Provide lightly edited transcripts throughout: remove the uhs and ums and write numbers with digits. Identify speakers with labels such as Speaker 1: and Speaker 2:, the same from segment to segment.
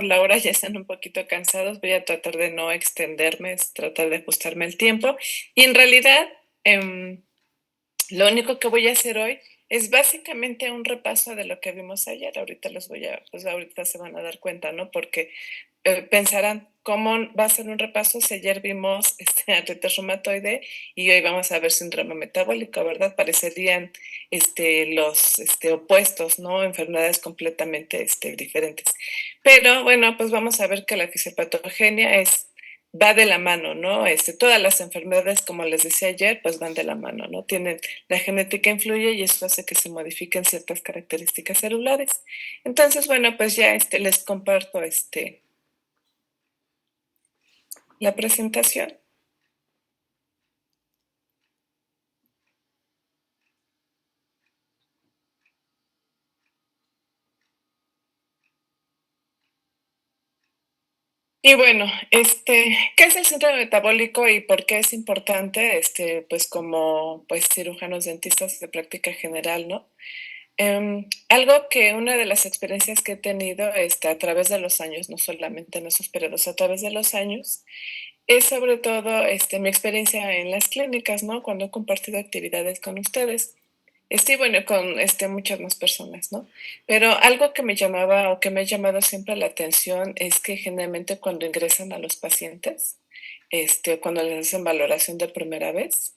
Speaker 1: la hora ya están un poquito cansados, voy a tratar de no extenderme, tratar de ajustarme el tiempo. Y en realidad, em, lo único que voy a hacer hoy es básicamente un repaso de lo que vimos ayer. Ahorita pues ahorita se van a dar cuenta, ¿no? Porque pensarán, ¿cómo va a ser un repaso si ayer vimos artritis reumatoide y hoy vamos a ver síndrome metabólico, ¿verdad? Parecerían los opuestos, ¿no? Enfermedades completamente diferentes. Pero bueno, pues vamos a ver que la fisiopatogenia va de la mano, ¿no? Todas las enfermedades, como les decía ayer, pues van de la mano, ¿no? La genética influye y eso hace que se modifiquen ciertas características celulares. Entonces, bueno, pues ya les comparto la presentación. Y bueno, ¿qué es el síndrome metabólico y por qué es importante? Pues como pues cirujanos dentistas de práctica general, ¿no? Algo que una de las experiencias que he tenido a través de los años, no solamente en esos periodos, a través de los años, es sobre todo mi experiencia en las clínicas, ¿no? Cuando he compartido actividades con ustedes. Bueno, con muchas más personas, ¿no? Pero algo que me llamaba o que me ha llamado siempre la atención es que generalmente cuando ingresan a los pacientes, cuando les hacen valoración de primera vez,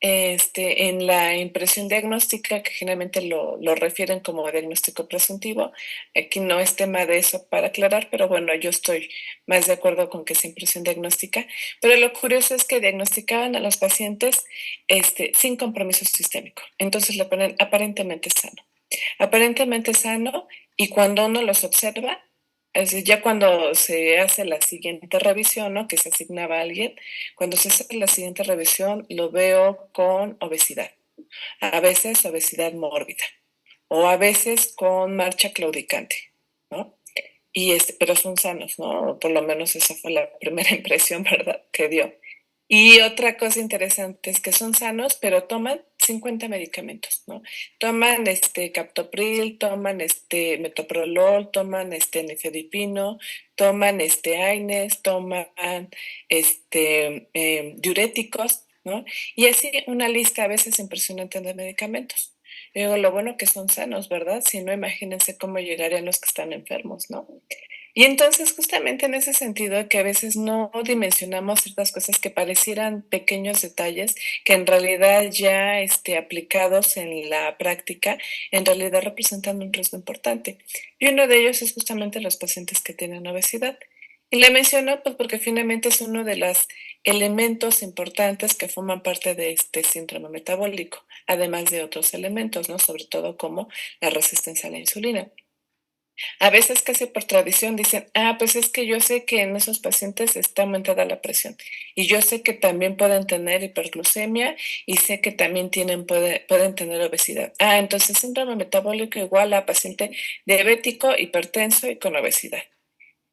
Speaker 1: en la impresión diagnóstica, que generalmente lo refieren como diagnóstico presuntivo, aquí no es tema de eso para aclarar, pero bueno, yo estoy más de acuerdo con que es impresión diagnóstica, pero lo curioso es que diagnosticaban a los pacientes sin compromiso sistémico, entonces le ponen aparentemente sano, y cuando uno los observa, es decir, ya cuando se hace la siguiente revisión, ¿no? Que se asignaba a alguien, cuando se hace la siguiente revisión lo veo con obesidad, a veces obesidad mórbida o a veces con marcha claudicante, ¿no? Pero son sanos, ¿no? Por lo menos esa fue la primera impresión, ¿verdad? Que dio. Y otra cosa interesante es que son sanos, pero toman 50 medicamentos, ¿no? Toman captopril, toman metoprolol, toman nifedipino, toman AINES, toman diuréticos, ¿no? Y así una lista a veces impresionante de medicamentos. Y digo, lo bueno que son sanos, ¿verdad? Si no, imagínense cómo llegarían los que están enfermos, ¿no? Y entonces, justamente en ese sentido, que a veces no dimensionamos ciertas cosas que parecieran pequeños detalles, que en realidad ya aplicados en la práctica, en realidad representan un riesgo importante. Y uno de ellos es justamente los pacientes que tienen obesidad. Y le menciono pues porque finalmente es uno de los elementos importantes que forman parte de este síndrome metabólico, además de otros elementos, ¿no? Sobre todo como la resistencia a la insulina. A veces casi por tradición dicen, pues es que yo sé que en esos pacientes está aumentada la presión y yo sé que también pueden tener hiperglucemia y sé que también pueden tener obesidad. Entonces síndrome metabólico igual a paciente diabético, hipertenso y con obesidad.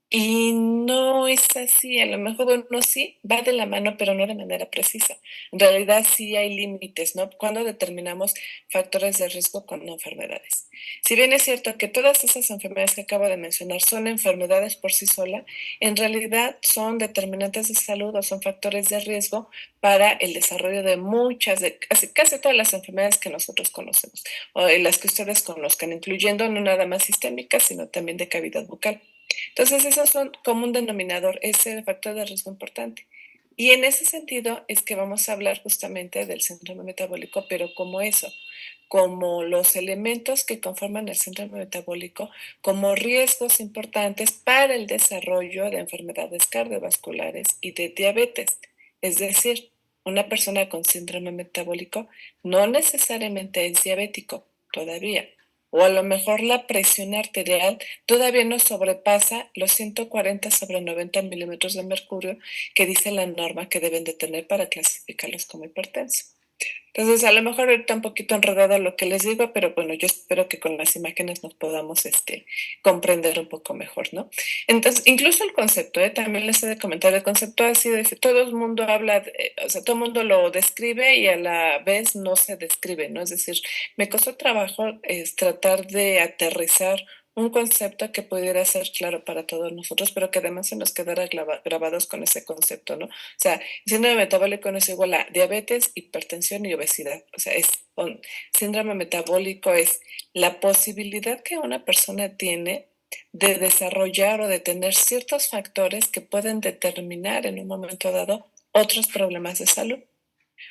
Speaker 1: Y no es así, a lo mejor, bueno, sí, va de la mano, pero no de manera precisa. En realidad sí hay límites, ¿no? Cuando determinamos factores de riesgo con enfermedades. Si bien es cierto que todas esas enfermedades que acabo de mencionar son enfermedades por sí solas, en realidad son determinantes de salud o son factores de riesgo para el desarrollo de casi todas las enfermedades que nosotros conocemos, o las que ustedes conozcan, incluyendo no nada más sistémicas, sino también de cavidad bucal. Entonces, esos son como un denominador, es el factor de riesgo importante. Y en ese sentido es que vamos a hablar justamente del síndrome metabólico, pero como eso, como los elementos que conforman el síndrome metabólico, como riesgos importantes para el desarrollo de enfermedades cardiovasculares y de diabetes. Es decir, una persona con síndrome metabólico no necesariamente es diabético todavía, o a lo mejor la presión arterial todavía no sobrepasa los 140 sobre 90 milímetros de mercurio que dice la norma que deben de tener para clasificarlos como hipertensos. Entonces, a lo mejor ahorita un poquito enredado lo que les digo, pero bueno, yo espero que con las imágenes nos podamos comprender un poco mejor, ¿no? Entonces, incluso el concepto, también les he de comentar, el concepto así de que todo el mundo habla, o sea, todo el mundo lo describe y a la vez no se describe, ¿no? Es decir, me costó trabajo tratar de aterrizar un concepto que pudiera ser claro para todos nosotros, pero que además se nos quedara grabados con ese concepto, ¿no? O sea, síndrome metabólico no es igual a diabetes, hipertensión y obesidad. O sea, síndrome metabólico es la posibilidad que una persona tiene de desarrollar o de tener ciertos factores que pueden determinar en un momento dado otros problemas de salud.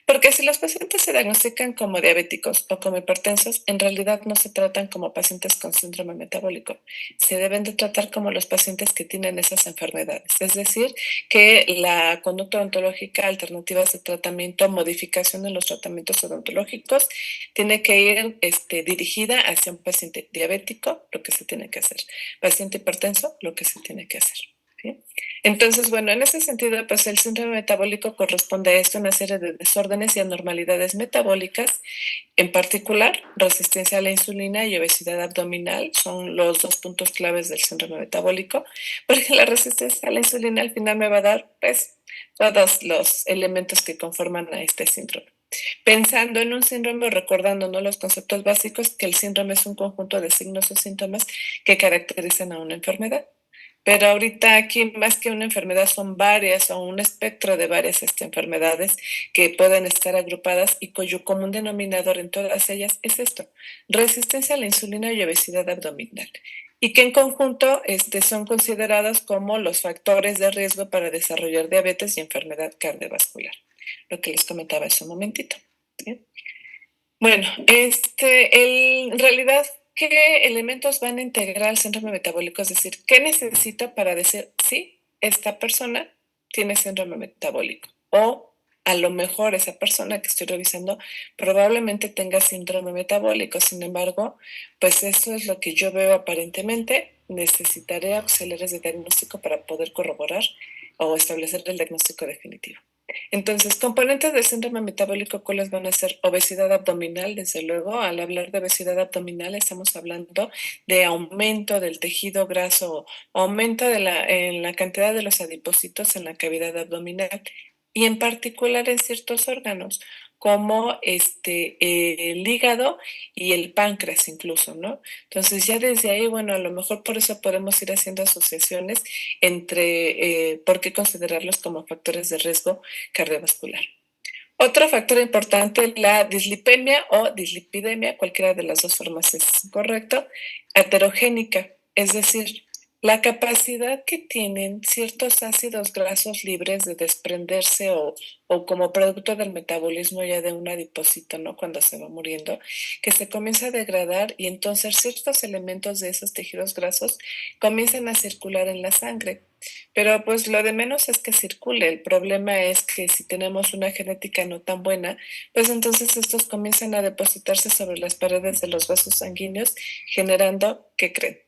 Speaker 1: Porque si los pacientes se diagnostican como diabéticos o como hipertensos, en realidad no se tratan como pacientes con síndrome metabólico. Se deben de tratar como los pacientes que tienen esas enfermedades. Es decir, que la conducta odontológica, alternativas de tratamiento, modificación en los tratamientos odontológicos, tiene que ir dirigida hacia un paciente diabético, lo que se tiene que hacer. Paciente hipertenso, lo que se tiene que hacer. ¿Sí? Entonces, bueno, en ese sentido, pues el síndrome metabólico corresponde a esto, una serie de desórdenes y anormalidades metabólicas, en particular resistencia a la insulina y obesidad abdominal son los dos puntos claves del síndrome metabólico, porque la resistencia a la insulina al final me va a dar, pues, todos los elementos que conforman a este síndrome. Pensando en un síndrome, recordándonos los conceptos básicos, que el síndrome es un conjunto de signos o síntomas que caracterizan a una enfermedad. Pero ahorita aquí más que una enfermedad son varias o un espectro de varias enfermedades que pueden estar agrupadas y cuyo común denominador en todas ellas es esto, resistencia a la insulina y obesidad abdominal. Y que en conjunto son considerados como los factores de riesgo para desarrollar diabetes y enfermedad cardiovascular, lo que les comentaba hace un momentito. ¿Sí? Bueno, en realidad, ¿qué elementos van a integrar el síndrome metabólico? Es decir, ¿qué necesito para decir, sí, esta persona tiene síndrome metabólico? O a lo mejor esa persona que estoy revisando probablemente tenga síndrome metabólico. Sin embargo, pues eso es lo que yo veo aparentemente. Necesitaré auxiliares de diagnóstico para poder corroborar o establecer el diagnóstico definitivo. Entonces, componentes del síndrome metabólico, ¿cuáles van a ser? Obesidad abdominal, desde luego. Al hablar de obesidad abdominal, estamos hablando de aumento del tejido graso, aumento en la cantidad de los adipocitos en la cavidad abdominal y en particular en ciertos órganos, como el hígado y el páncreas incluso, ¿no? Entonces, ya desde ahí, bueno, a lo mejor por eso podemos ir haciendo asociaciones entre por qué considerarlos como factores de riesgo cardiovascular. Otro factor importante, la dislipemia o dislipidemia, cualquiera de las dos formas es correcto, heterogénica, es decir, la capacidad que tienen ciertos ácidos grasos libres de desprenderse o como producto del metabolismo ya de un adipocito, ¿no? Cuando se va muriendo, que se comienza a degradar y entonces ciertos elementos de esos tejidos grasos comienzan a circular en la sangre. Pero pues lo de menos es que circule. El problema es que si tenemos una genética no tan buena, pues entonces estos comienzan a depositarse sobre las paredes de los vasos sanguíneos, generando, ¿qué creen?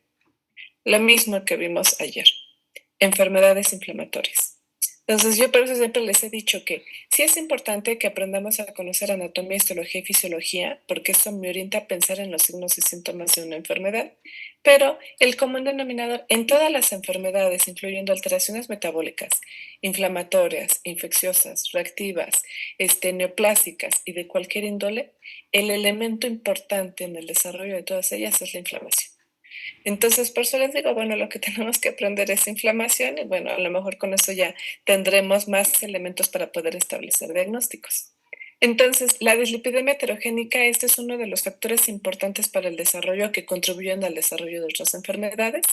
Speaker 1: Lo mismo que vimos ayer, enfermedades inflamatorias. Entonces, yo por eso siempre les he dicho que sí es importante que aprendamos a conocer anatomía, histología y fisiología, porque eso me orienta a pensar en los signos y síntomas de una enfermedad, pero el común denominador en todas las enfermedades, incluyendo alteraciones metabólicas, inflamatorias, infecciosas, reactivas, neoplásicas y de cualquier índole, el elemento importante en el desarrollo de todas ellas es la inflamación. Entonces, por eso les digo, bueno, lo que tenemos que aprender es inflamación y bueno, a lo mejor con eso ya tendremos más elementos para poder establecer diagnósticos. Entonces, la dislipidemia heterogénica, este es uno de los factores importantes para el desarrollo que contribuyen al desarrollo de otras enfermedades.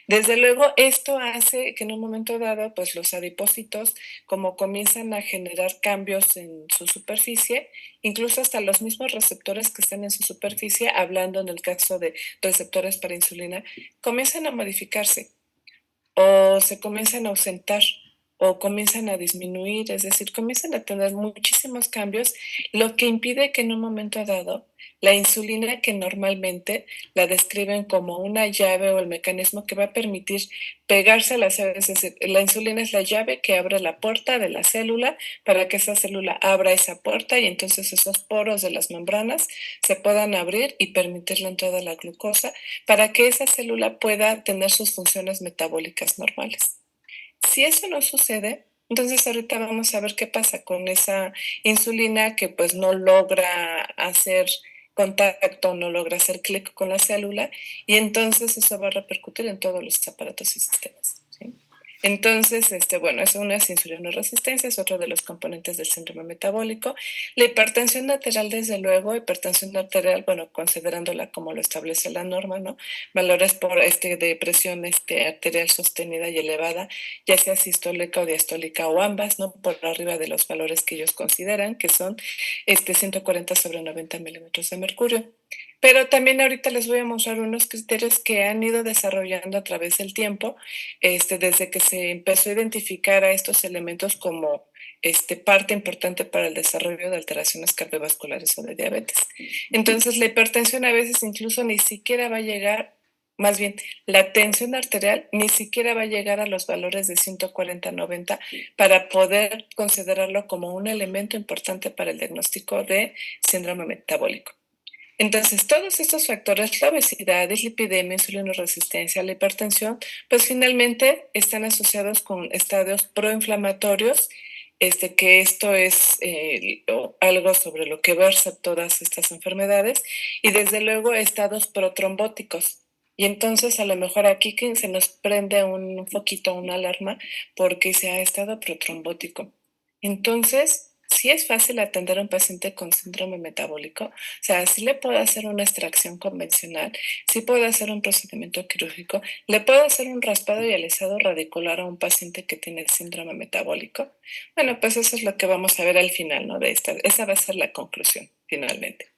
Speaker 1: Desde luego, esto hace que en un momento dado, pues los adipocitos, como comienzan a generar cambios en su superficie, incluso hasta los mismos receptores que están en su superficie, hablando en el caso de receptores para insulina, comienzan a modificarse o se comienzan a ausentar o comienzan a disminuir, es decir, comienzan a tener muchísimos cambios, lo que impide que en un momento dado la insulina, que normalmente la describen como una llave o el mecanismo que va a permitir pegarse a las células, es decir, la insulina es la llave que abre la puerta de la célula para que esa célula abra esa puerta y entonces esos poros de las membranas se puedan abrir y permitir la entrada de la glucosa para que esa célula pueda tener sus funciones metabólicas normales. Si eso no sucede, entonces ahorita vamos a ver qué pasa con esa insulina que pues no logra hacer contacto, no logra hacer clic con la célula y entonces eso va a repercutir en todos los aparatos y sistemas, ¿sí? Entonces, bueno, es una insulinoresistencia, es otro de los componentes del síndrome metabólico. La hipertensión arterial, desde luego, hipertensión arterial, bueno, considerándola como lo establece la norma, ¿no? Valores por de presión arterial sostenida y elevada, ya sea sistólica o diastólica o ambas, ¿no? Por arriba de los valores que ellos consideran, que son 140 sobre 90 milímetros de mercurio. Pero también ahorita les voy a mostrar unos criterios que han ido desarrollando a través del tiempo, desde que se empezó a identificar a estos elementos como parte importante para el desarrollo de alteraciones cardiovasculares o de diabetes. Entonces, la hipertensión a veces incluso ni siquiera va a llegar, más bien, la tensión arterial ni siquiera va a llegar a los valores de 140-90 para poder considerarlo como un elemento importante para el diagnóstico de síndrome metabólico. Entonces, todos estos factores, la obesidad, dislipidemia, insulinoresistencia, la hipertensión, pues finalmente están asociados con estadios proinflamatorios, que esto es algo sobre lo que versa todas estas enfermedades, y desde luego estados protrombóticos. Y entonces a lo mejor aquí que se nos prende un foquito, una alarma, porque se ha estado protrombótico. Entonces, sí es fácil atender a un paciente con síndrome metabólico, o sea, sí le puedo hacer una extracción convencional, sí puedo hacer un procedimiento quirúrgico, le puedo hacer un raspado y alisado radicular a un paciente que tiene síndrome metabólico. Bueno, pues eso es lo que vamos a ver al final, ¿no? Esa va a ser la conclusión, finalmente.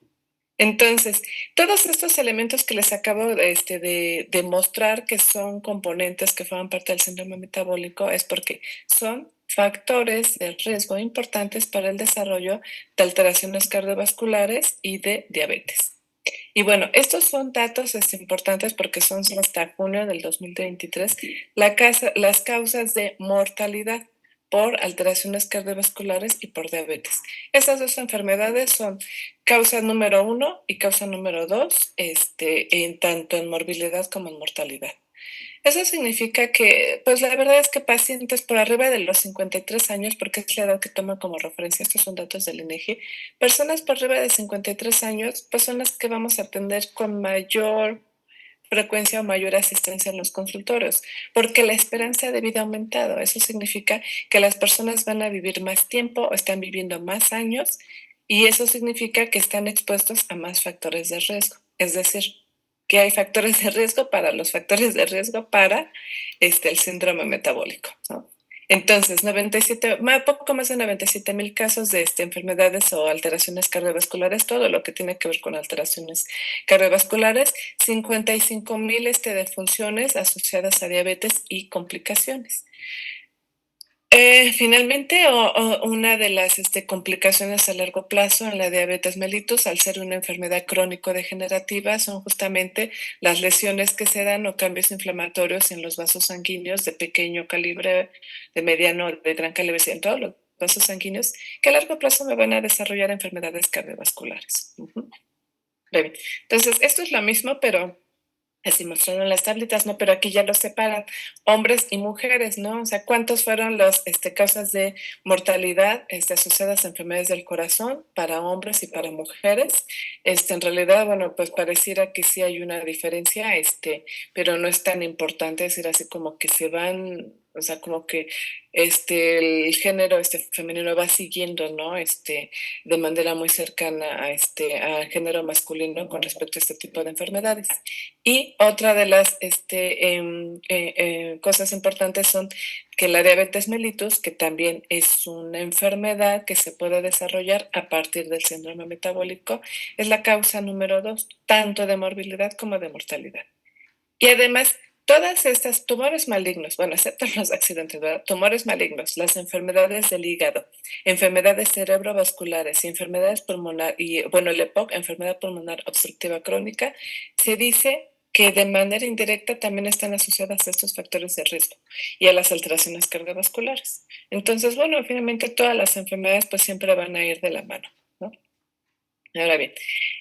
Speaker 1: Entonces, todos estos elementos que les acabo de mostrar que son componentes que forman parte del síndrome metabólico es porque son factores de riesgo importantes para el desarrollo de alteraciones cardiovasculares y de diabetes. Y bueno, estos son datos importantes porque son hasta junio del 2023 las causas de mortalidad por alteraciones cardiovasculares y por diabetes. Esas dos enfermedades son causa número uno y causa número dos, tanto en morbilidad como en mortalidad. Eso significa que, pues la verdad es que pacientes por arriba de los 53 años, porque es la edad que tomo como referencia, estos son datos del INEGI, personas por arriba de 53 años, pues son las que vamos a atender con mayor frecuencia o mayor asistencia en los consultorios, porque la esperanza de vida ha aumentado. Eso significa que las personas van a vivir más tiempo o están viviendo más años y eso significa que están expuestos a más factores de riesgo. Es decir, que hay factores de riesgo para los factores de riesgo para el síndrome metabólico, ¿no? Entonces, 97, poco más de 97,000 casos de enfermedades o alteraciones cardiovasculares, todo lo que tiene que ver con alteraciones cardiovasculares, 55,000 defunciones asociadas a diabetes y complicaciones. Finalmente, una de las complicaciones a largo plazo en la diabetes mellitus, al ser una enfermedad crónico-degenerativa, son justamente las lesiones que se dan o cambios inflamatorios en los vasos sanguíneos de pequeño calibre, de mediano, de gran calibre, en todos los vasos sanguíneos, que a largo plazo me van a desarrollar enfermedades cardiovasculares. Bien. Entonces, esto es lo mismo, pero así mostraron las tablitas, ¿no? Pero aquí ya los separan hombres y mujeres, ¿no? O sea, ¿cuántos fueron las causas de mortalidad asociadas a enfermedades del corazón para hombres y para mujeres? En realidad, bueno, pues pareciera que sí hay una diferencia, pero no es tan importante, es decir, así como que se van, o sea, como que el género femenino va siguiendo, ¿no? De manera muy cercana a género masculino con respecto a este tipo de enfermedades. Y otra de las cosas importantes son que la diabetes mellitus, que también es una enfermedad que se puede desarrollar a partir del síndrome metabólico, es la causa número 2, tanto de morbilidad como de mortalidad. Y además, todas estas tumores malignos, bueno, excepto los accidentes, ¿verdad? Tumores malignos, las enfermedades del hígado, enfermedades cerebrovasculares y enfermedades pulmonares, y bueno, el EPOC, enfermedad pulmonar obstructiva crónica, se dice que de manera indirecta también están asociadas a estos factores de riesgo y a las alteraciones cardiovasculares. Entonces, bueno, finalmente todas las enfermedades pues siempre van a ir de la mano, ¿no? Ahora bien,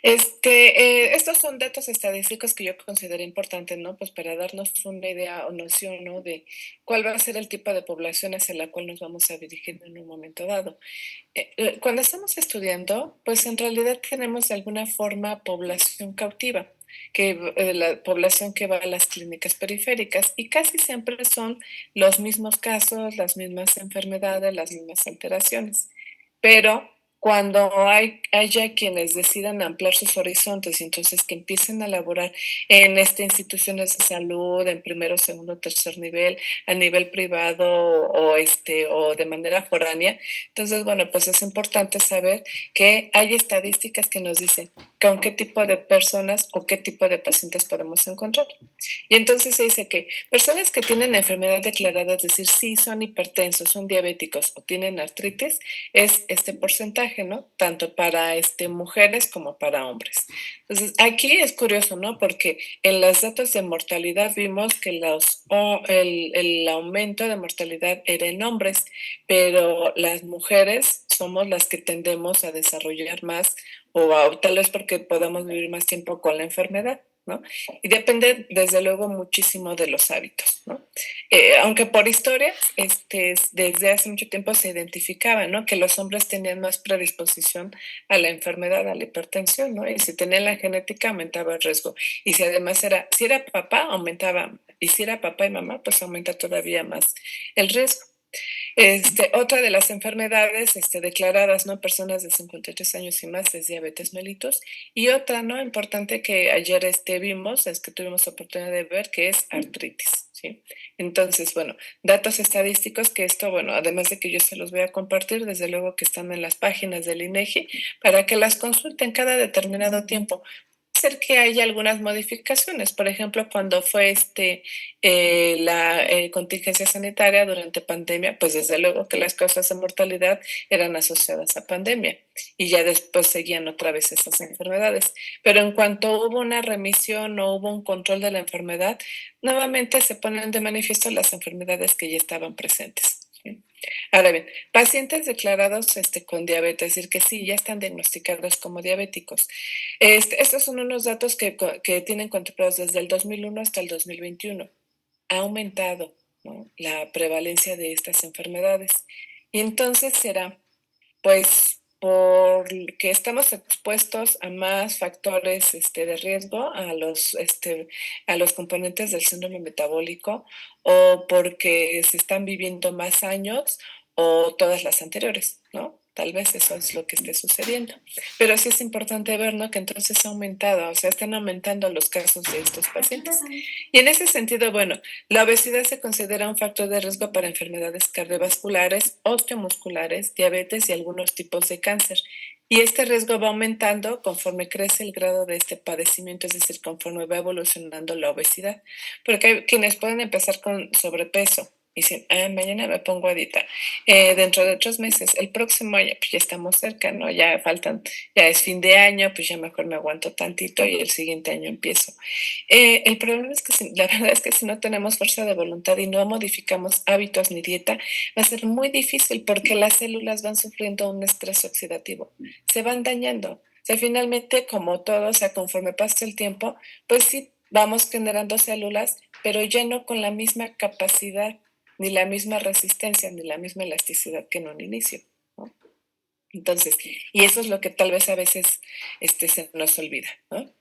Speaker 1: estos son datos estadísticos que yo considero importantes, ¿no? Pues para darnos una idea o noción, ¿no? De cuál va a ser el tipo de población hacia la cual nos vamos a dirigir en un momento dado. Cuando estamos estudiando, pues en realidad tenemos de alguna forma población cautiva, la población que va a las clínicas periféricas y casi siempre son los mismos casos, las mismas enfermedades, las mismas alteraciones. Pero cuando haya quienes decidan ampliar sus horizontes y entonces que empiecen a laborar en instituciones de salud, en primero, segundo, tercer nivel, a nivel privado o de manera foránea, entonces, bueno, pues es importante saber que hay estadísticas que nos dicen con qué tipo de personas o qué tipo de pacientes podemos encontrar. Y entonces se dice que personas que tienen enfermedad declarada, es decir, sí son hipertensos, son diabéticos o tienen artritis, es este porcentaje, ¿no? Tanto para mujeres como para hombres. Entonces, aquí es curioso, ¿no? Porque en los datos de mortalidad vimos que el aumento de mortalidad era en hombres, pero las mujeres somos las que tendemos a desarrollar más tal vez porque podamos vivir más tiempo con la enfermedad, ¿no? Y depende, desde luego, muchísimo de los hábitos, ¿no? Aunque por historia, desde hace mucho tiempo se identificaba, ¿no? Que los hombres tenían más predisposición a la enfermedad, a la hipertensión, ¿no? Y si tenían la genética, aumentaba el riesgo. Y si era papá, aumentaba. Y si era papá y mamá, pues aumenta todavía más el riesgo. Otra de las enfermedades declaradas, ¿no? Personas de 53 años y más es diabetes mellitus. Y otra, ¿no? Importante que ayer vimos, es que tuvimos oportunidad de ver, que es artritis, ¿sí? Entonces, bueno, datos estadísticos que esto, bueno, además de que yo se los voy a compartir, desde luego que están en las páginas del INEGI para que las consulten cada determinado tiempo. Ser que haya algunas modificaciones, por ejemplo, cuando fue la contingencia sanitaria durante pandemia, pues desde luego que las causas de mortalidad eran asociadas a pandemia y ya después seguían otra vez esas enfermedades. Pero en cuanto hubo una remisión o hubo un control de la enfermedad, nuevamente se ponen de manifiesto las enfermedades que ya estaban presentes. ¿Sí? Ahora bien, pacientes declarados con diabetes, es decir, que sí, ya están diagnosticados como diabéticos. Estos son unos datos que tienen contemplados desde el 2001 hasta el 2021. Ha aumentado, ¿no? La prevalencia de estas enfermedades. Y entonces será, pues, porque estamos expuestos a más factores de riesgo, a los componentes del síndrome metabólico, o porque se están viviendo más años, o todas las anteriores, ¿no? Tal vez eso es lo que esté sucediendo. Pero sí es importante ver, ¿no? Que entonces ha aumentado, o sea, están aumentando los casos de estos pacientes. Y en ese sentido, bueno, la obesidad se considera un factor de riesgo para enfermedades cardiovasculares, osteomusculares, diabetes y algunos tipos de cáncer. Y este riesgo va aumentando conforme crece el grado de este padecimiento, es decir, conforme va evolucionando la obesidad. Porque hay quienes pueden empezar con sobrepeso y dicen, mañana me pongo a dieta. Dentro de otros meses, el próximo año, pues ya estamos cerca, ¿no? Ya es fin de año, pues ya mejor me aguanto tantito y el siguiente año empiezo. El problema es que la verdad es que si no tenemos fuerza de voluntad y no modificamos hábitos ni dieta, va a ser muy difícil porque las células van sufriendo un estrés oxidativo, se van dañando. O sea, finalmente, como todo, o sea, conforme pasa el tiempo, pues sí, vamos generando células, pero ya no con la misma capacidad, ni la misma resistencia, ni la misma elasticidad que en un inicio, ¿no? Entonces, y eso es lo que tal vez a veces se nos olvida, ¿no?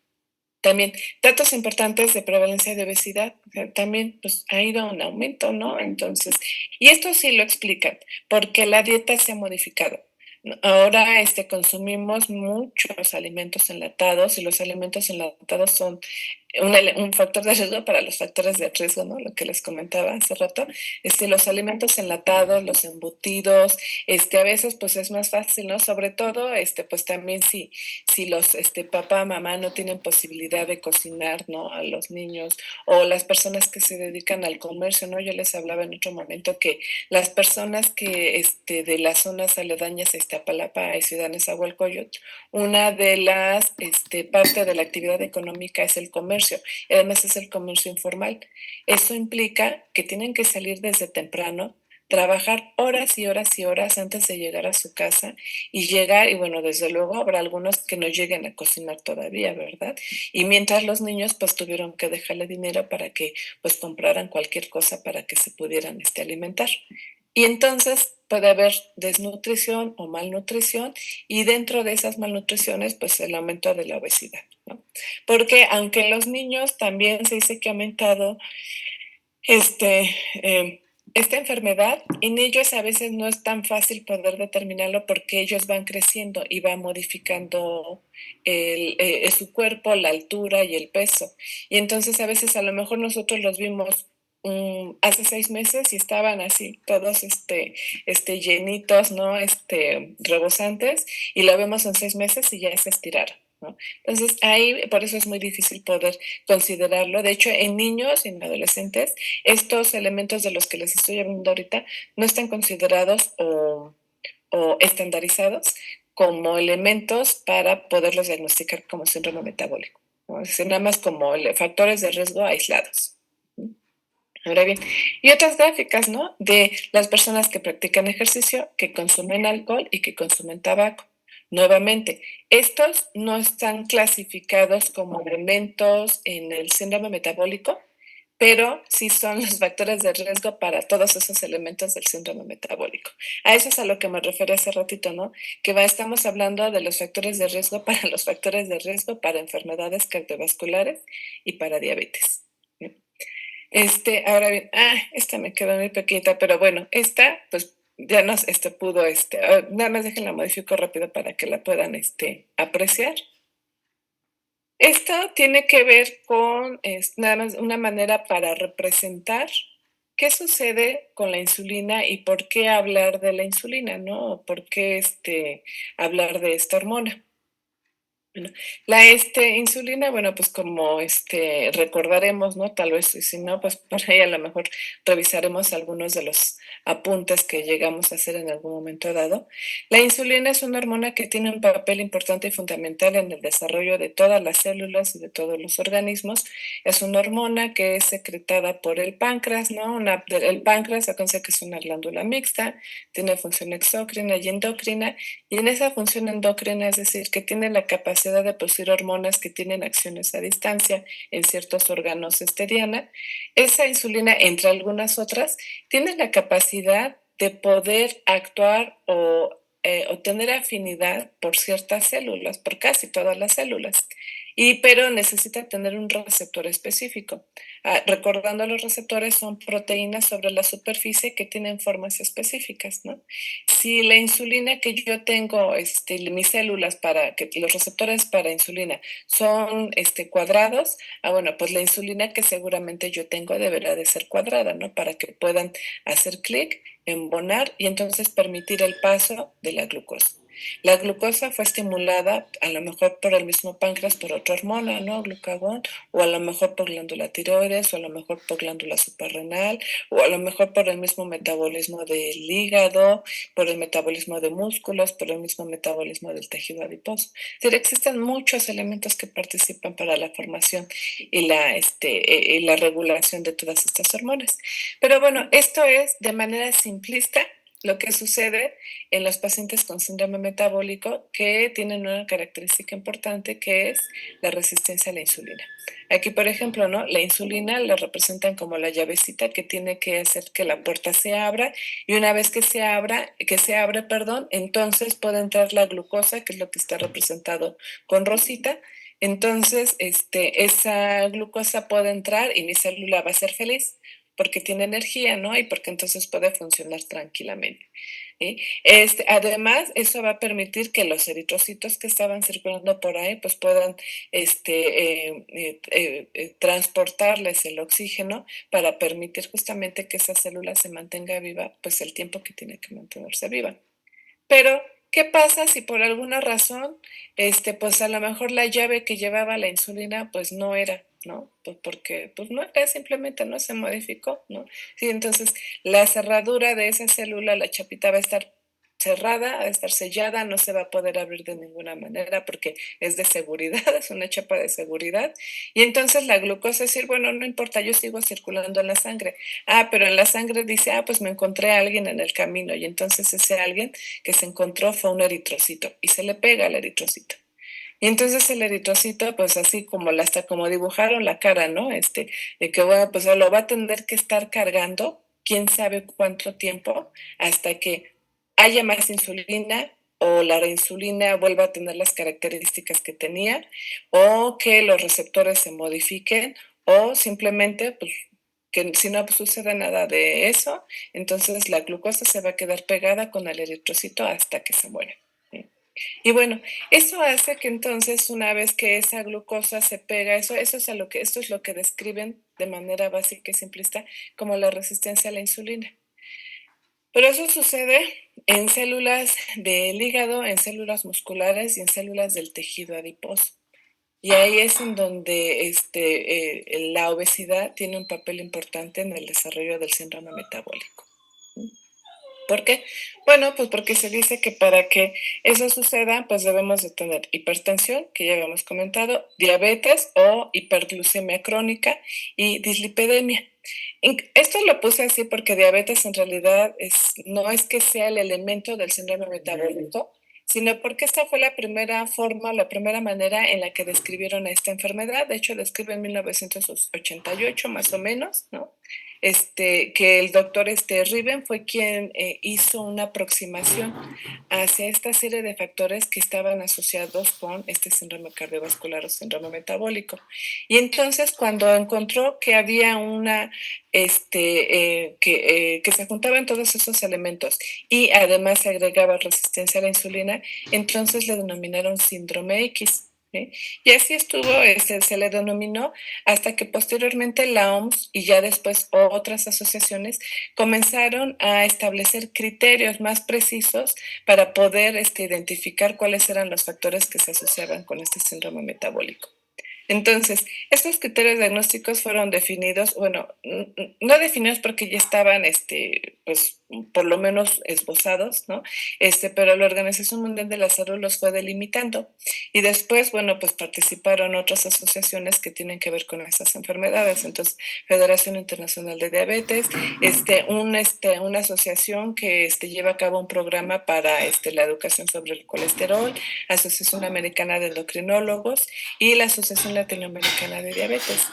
Speaker 1: También datos importantes de prevalencia de obesidad, o sea, también pues, ha ido en aumento, ¿no? Entonces, y esto sí lo explican, porque la dieta se ha modificado. ¿No? Ahora consumimos muchos alimentos enlatados y los alimentos enlatados son un factor de riesgo para los factores de riesgo, ¿no? Lo que les comentaba hace rato, los alimentos enlatados, los embutidos, a veces pues es más fácil, ¿no? Sobre todo, pues también si los papá, mamá no tienen posibilidad de cocinar, ¿no? A los niños o las personas que se dedican al comercio, ¿no? Yo les hablaba en otro momento que las personas que de las zonas aledañas a Iztapalapa y Ciudad Nezahualcóyotl, una de las parte de la actividad económica es el comercio, y además es el comercio informal. Eso implica que tienen que salir desde temprano, trabajar horas y horas y horas antes de llegar a su casa y llegar, y bueno, desde luego habrá algunos que no lleguen a cocinar todavía, ¿verdad? Y mientras los niños pues tuvieron que dejarle dinero para que pues compraran cualquier cosa para que se pudieran alimentar. Y entonces puede haber desnutrición o malnutrición y dentro de esas malnutriciones pues el aumento de la obesidad, ¿no? Porque aunque en los niños también se dice que ha aumentado este, esta enfermedad, en ellos a veces no es tan fácil poder determinarlo porque ellos van creciendo y van modificando su cuerpo, la altura y el peso. Y entonces a veces a lo mejor nosotros los vimos hace 6 meses y estaban así, todos llenitos, ¿no? Rebosantes, y lo vemos en 6 meses y ya se estiraron, ¿no? Entonces ahí, por eso es muy difícil poder considerarlo. De hecho, en niños y en adolescentes, estos elementos de los que les estoy hablando ahorita no están considerados o estandarizados como elementos para poderlos diagnosticar como síndrome metabólico, ¿no? Es decir, nada más como factores de riesgo aislados. Ahora bien, y otras gráficas, ¿no? De las personas que practican ejercicio, que consumen alcohol y que consumen tabaco. Nuevamente, estos no están clasificados como elementos en el síndrome metabólico, pero sí son los factores de riesgo para todos esos elementos del síndrome metabólico. A eso es a lo que me referí hace ratito, ¿no? Estamos hablando de los factores de riesgo para los factores de riesgo para enfermedades cardiovasculares y para diabetes. ¿Sí? Ahora bien, esta me quedó muy pequeñita, pero bueno, esta, pues ya nos, pudo, nada más déjenla modifico rápido para que la puedan, apreciar. Esto tiene que ver con, nada más una manera para representar qué sucede con la insulina y por qué hablar de la insulina, ¿no? ¿Por qué, hablar de esta hormona? Bueno, la insulina, bueno, pues como recordaremos, ¿no? Tal vez, y si no, pues por ahí a lo mejor revisaremos algunos de los apuntes que llegamos a hacer en algún momento dado. La insulina es una hormona que tiene un papel importante y fundamental en el desarrollo de todas las células y de todos los organismos. Es una hormona que es secretada por el páncreas, ¿no? El páncreas, acuérdense que es una glándula mixta, tiene función exócrina y endocrina, y en esa función endocrina, es decir, que tiene la capacidad de producir hormonas que tienen acciones a distancia en ciertos órganos diana, esa insulina, entre algunas otras, tiene la capacidad de poder actuar o tener afinidad por ciertas células, por casi todas las células, pero necesita tener un receptor específico. Recordando, los receptores son proteínas sobre la superficie que tienen formas específicas, ¿no? Si la insulina que yo tengo, mis células que los receptores para insulina son cuadrados, bueno, pues la insulina que seguramente yo tengo deberá de ser cuadrada, ¿no? Para que puedan hacer clic, embonar y entonces permitir el paso de la glucosa. La glucosa fue estimulada a lo mejor por el mismo páncreas, por otra hormona, ¿no? Glucagón, o a lo mejor por glándula tiroides, o a lo mejor por glándula suprarrenal, o a lo mejor por el mismo metabolismo del hígado, por el metabolismo de músculos, por el mismo metabolismo del tejido adiposo. Es decir, existen muchos elementos que participan para la formación y la regulación de todas estas hormonas. Pero bueno, esto es de manera simplista lo que sucede en los pacientes con síndrome metabólico que tienen una característica importante que es la resistencia a la insulina. Aquí, por ejemplo, ¿no? La insulina la representan como la llavecita que tiene que hacer que la puerta se abra y una vez que se abre, perdón, entonces puede entrar la glucosa, que es lo que está representado con rosita. Entonces, esa glucosa puede entrar y mi célula va a ser feliz porque tiene energía, ¿no? Y porque entonces puede funcionar tranquilamente. ¿Sí? Además, eso va a permitir que los eritrocitos que estaban circulando por ahí, pues puedan transportarles el oxígeno para permitir justamente que esa célula se mantenga viva, pues el tiempo que tiene que mantenerse viva. Pero, ¿qué pasa si por alguna razón, pues a lo mejor la llave que llevaba la insulina, pues no era, ¿no? Pues porque, pues no era, simplemente no se modificó, ¿no? Sí, entonces la cerradura de esa célula, la chapita va a estar cerrada, ha de estar sellada, no se va a poder abrir de ninguna manera porque es de seguridad, es una chapa de seguridad. Y entonces la glucosa es decir, bueno, no importa, yo sigo circulando en la sangre. Ah, pero en la sangre dice, ah, pues me encontré a alguien en el camino y entonces ese alguien que se encontró fue un eritrocito y se le pega al eritrocito. Y entonces el eritrocito, pues así como hasta como dibujaron la cara, ¿no? De que bueno, pues lo va a tener que estar cargando, quién sabe cuánto tiempo, hasta que haya más insulina o la insulina vuelva a tener las características que tenía, o que los receptores se modifiquen, o simplemente, pues, que si no sucede nada de eso, entonces la glucosa se va a quedar pegada con el eritrocito hasta que se muere. ¿Sí? Y bueno, eso hace que entonces una vez que esa glucosa se pega, esto es lo que describen de manera básica y simplista como la resistencia a la insulina. Pero eso sucede en células del hígado, en células musculares y en células del tejido adiposo. Y ahí es en donde la obesidad tiene un papel importante en el desarrollo del síndrome metabólico. ¿Por qué? Bueno, pues porque se dice que para que eso suceda, pues debemos de tener hipertensión, que ya habíamos comentado, diabetes o hiperglucemia crónica y dislipidemia. Esto lo puse así porque diabetes en realidad no es que sea el elemento del síndrome metabólico, sino porque esta fue la primera forma, la primera manera en la que describieron esta enfermedad. De hecho, describe en 1988 más o menos, ¿no? Que el doctor Riven fue quien hizo una aproximación hacia esta serie de factores que estaban asociados con este síndrome cardiovascular o síndrome metabólico. Y entonces cuando encontró que había que se juntaban todos esos elementos y además se agregaba resistencia a la insulina, entonces le denominaron síndrome X. ¿Sí? Y así estuvo, se le denominó hasta que posteriormente la OMS y ya después otras asociaciones comenzaron a establecer criterios más precisos para poder identificar cuáles eran los factores que se asociaban con este síndrome metabólico. Entonces, estos criterios diagnósticos fueron definidos, bueno, no definidos porque ya estaban, pues, por lo menos esbozados, ¿no? Pero la Organización Mundial de la Salud los fue delimitando. Y después, bueno, pues participaron otras asociaciones que tienen que ver con esas enfermedades. Entonces, Federación Internacional de Diabetes, una asociación que lleva a cabo un programa para la educación sobre el colesterol, Asociación Americana de Endocrinólogos y la Asociación Latinoamericana de Diabetes.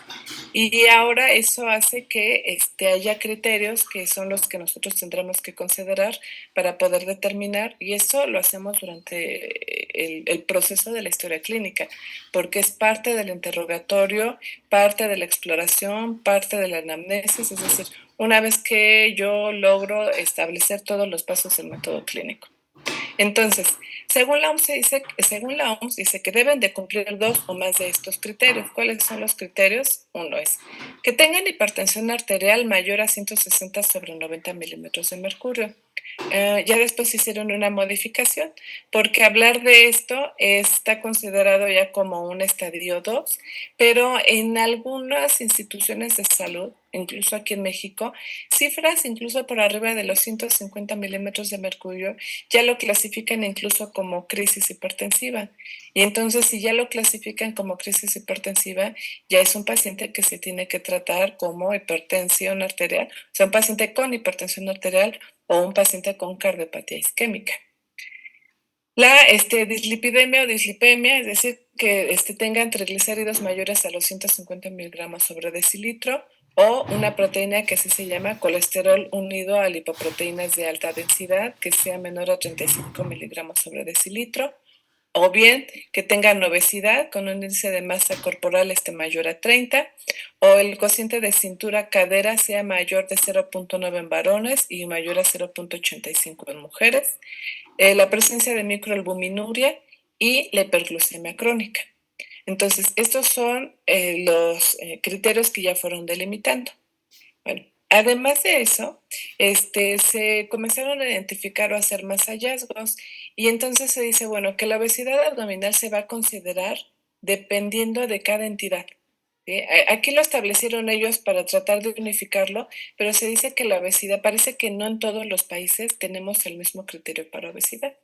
Speaker 1: Y ahora eso hace que haya criterios que son los que nosotros tendremos que considerar para poder determinar, y eso lo hacemos durante el proceso de la historia clínica, porque es parte del interrogatorio, parte de la exploración, parte de la anamnesis, es decir, una vez que yo logro establecer todos los pasos del método clínico. Entonces, según la OMS dice que deben de cumplir dos o más de estos criterios. ¿Cuáles son los criterios? Uno es que tengan hipertensión arterial mayor a 160 sobre 90 milímetros de mercurio. Ya después hicieron una modificación, porque hablar de esto está considerado ya como un estadio 2, pero en algunas instituciones de salud, incluso aquí en México, cifras incluso por arriba de los 150 milímetros de mercurio ya lo clasifican incluso como crisis hipertensiva. Y entonces, si ya lo clasifican como crisis hipertensiva, ya es un paciente que se tiene que tratar como hipertensión arterial, o sea, un paciente con hipertensión arterial o un paciente con cardiopatía isquémica. La dislipidemia o dislipemia, es decir, que tengan triglicéridos mayores a los 150 miligramos sobre decilitro, o una proteína que así se llama colesterol unido a lipoproteínas de alta densidad, que sea menor a 35 miligramos sobre decilitro, o bien que tengan obesidad con un índice de masa corporal mayor a 30, o el cociente de cintura-cadera sea mayor de 0.9 en varones y mayor a 0.85 en mujeres, la presencia de microalbuminuria y la hiperglucemia crónica. Entonces, estos son los criterios que ya fueron delimitando. Bueno, además de eso, se comenzaron a identificar o a hacer más hallazgos, y entonces se dice, bueno, que la obesidad abdominal se va a considerar dependiendo de cada entidad. ¿sí? Aquí lo establecieron ellos para tratar de unificarlo, pero se dice que la obesidad, parece que no en todos los países tenemos el mismo criterio para obesidad.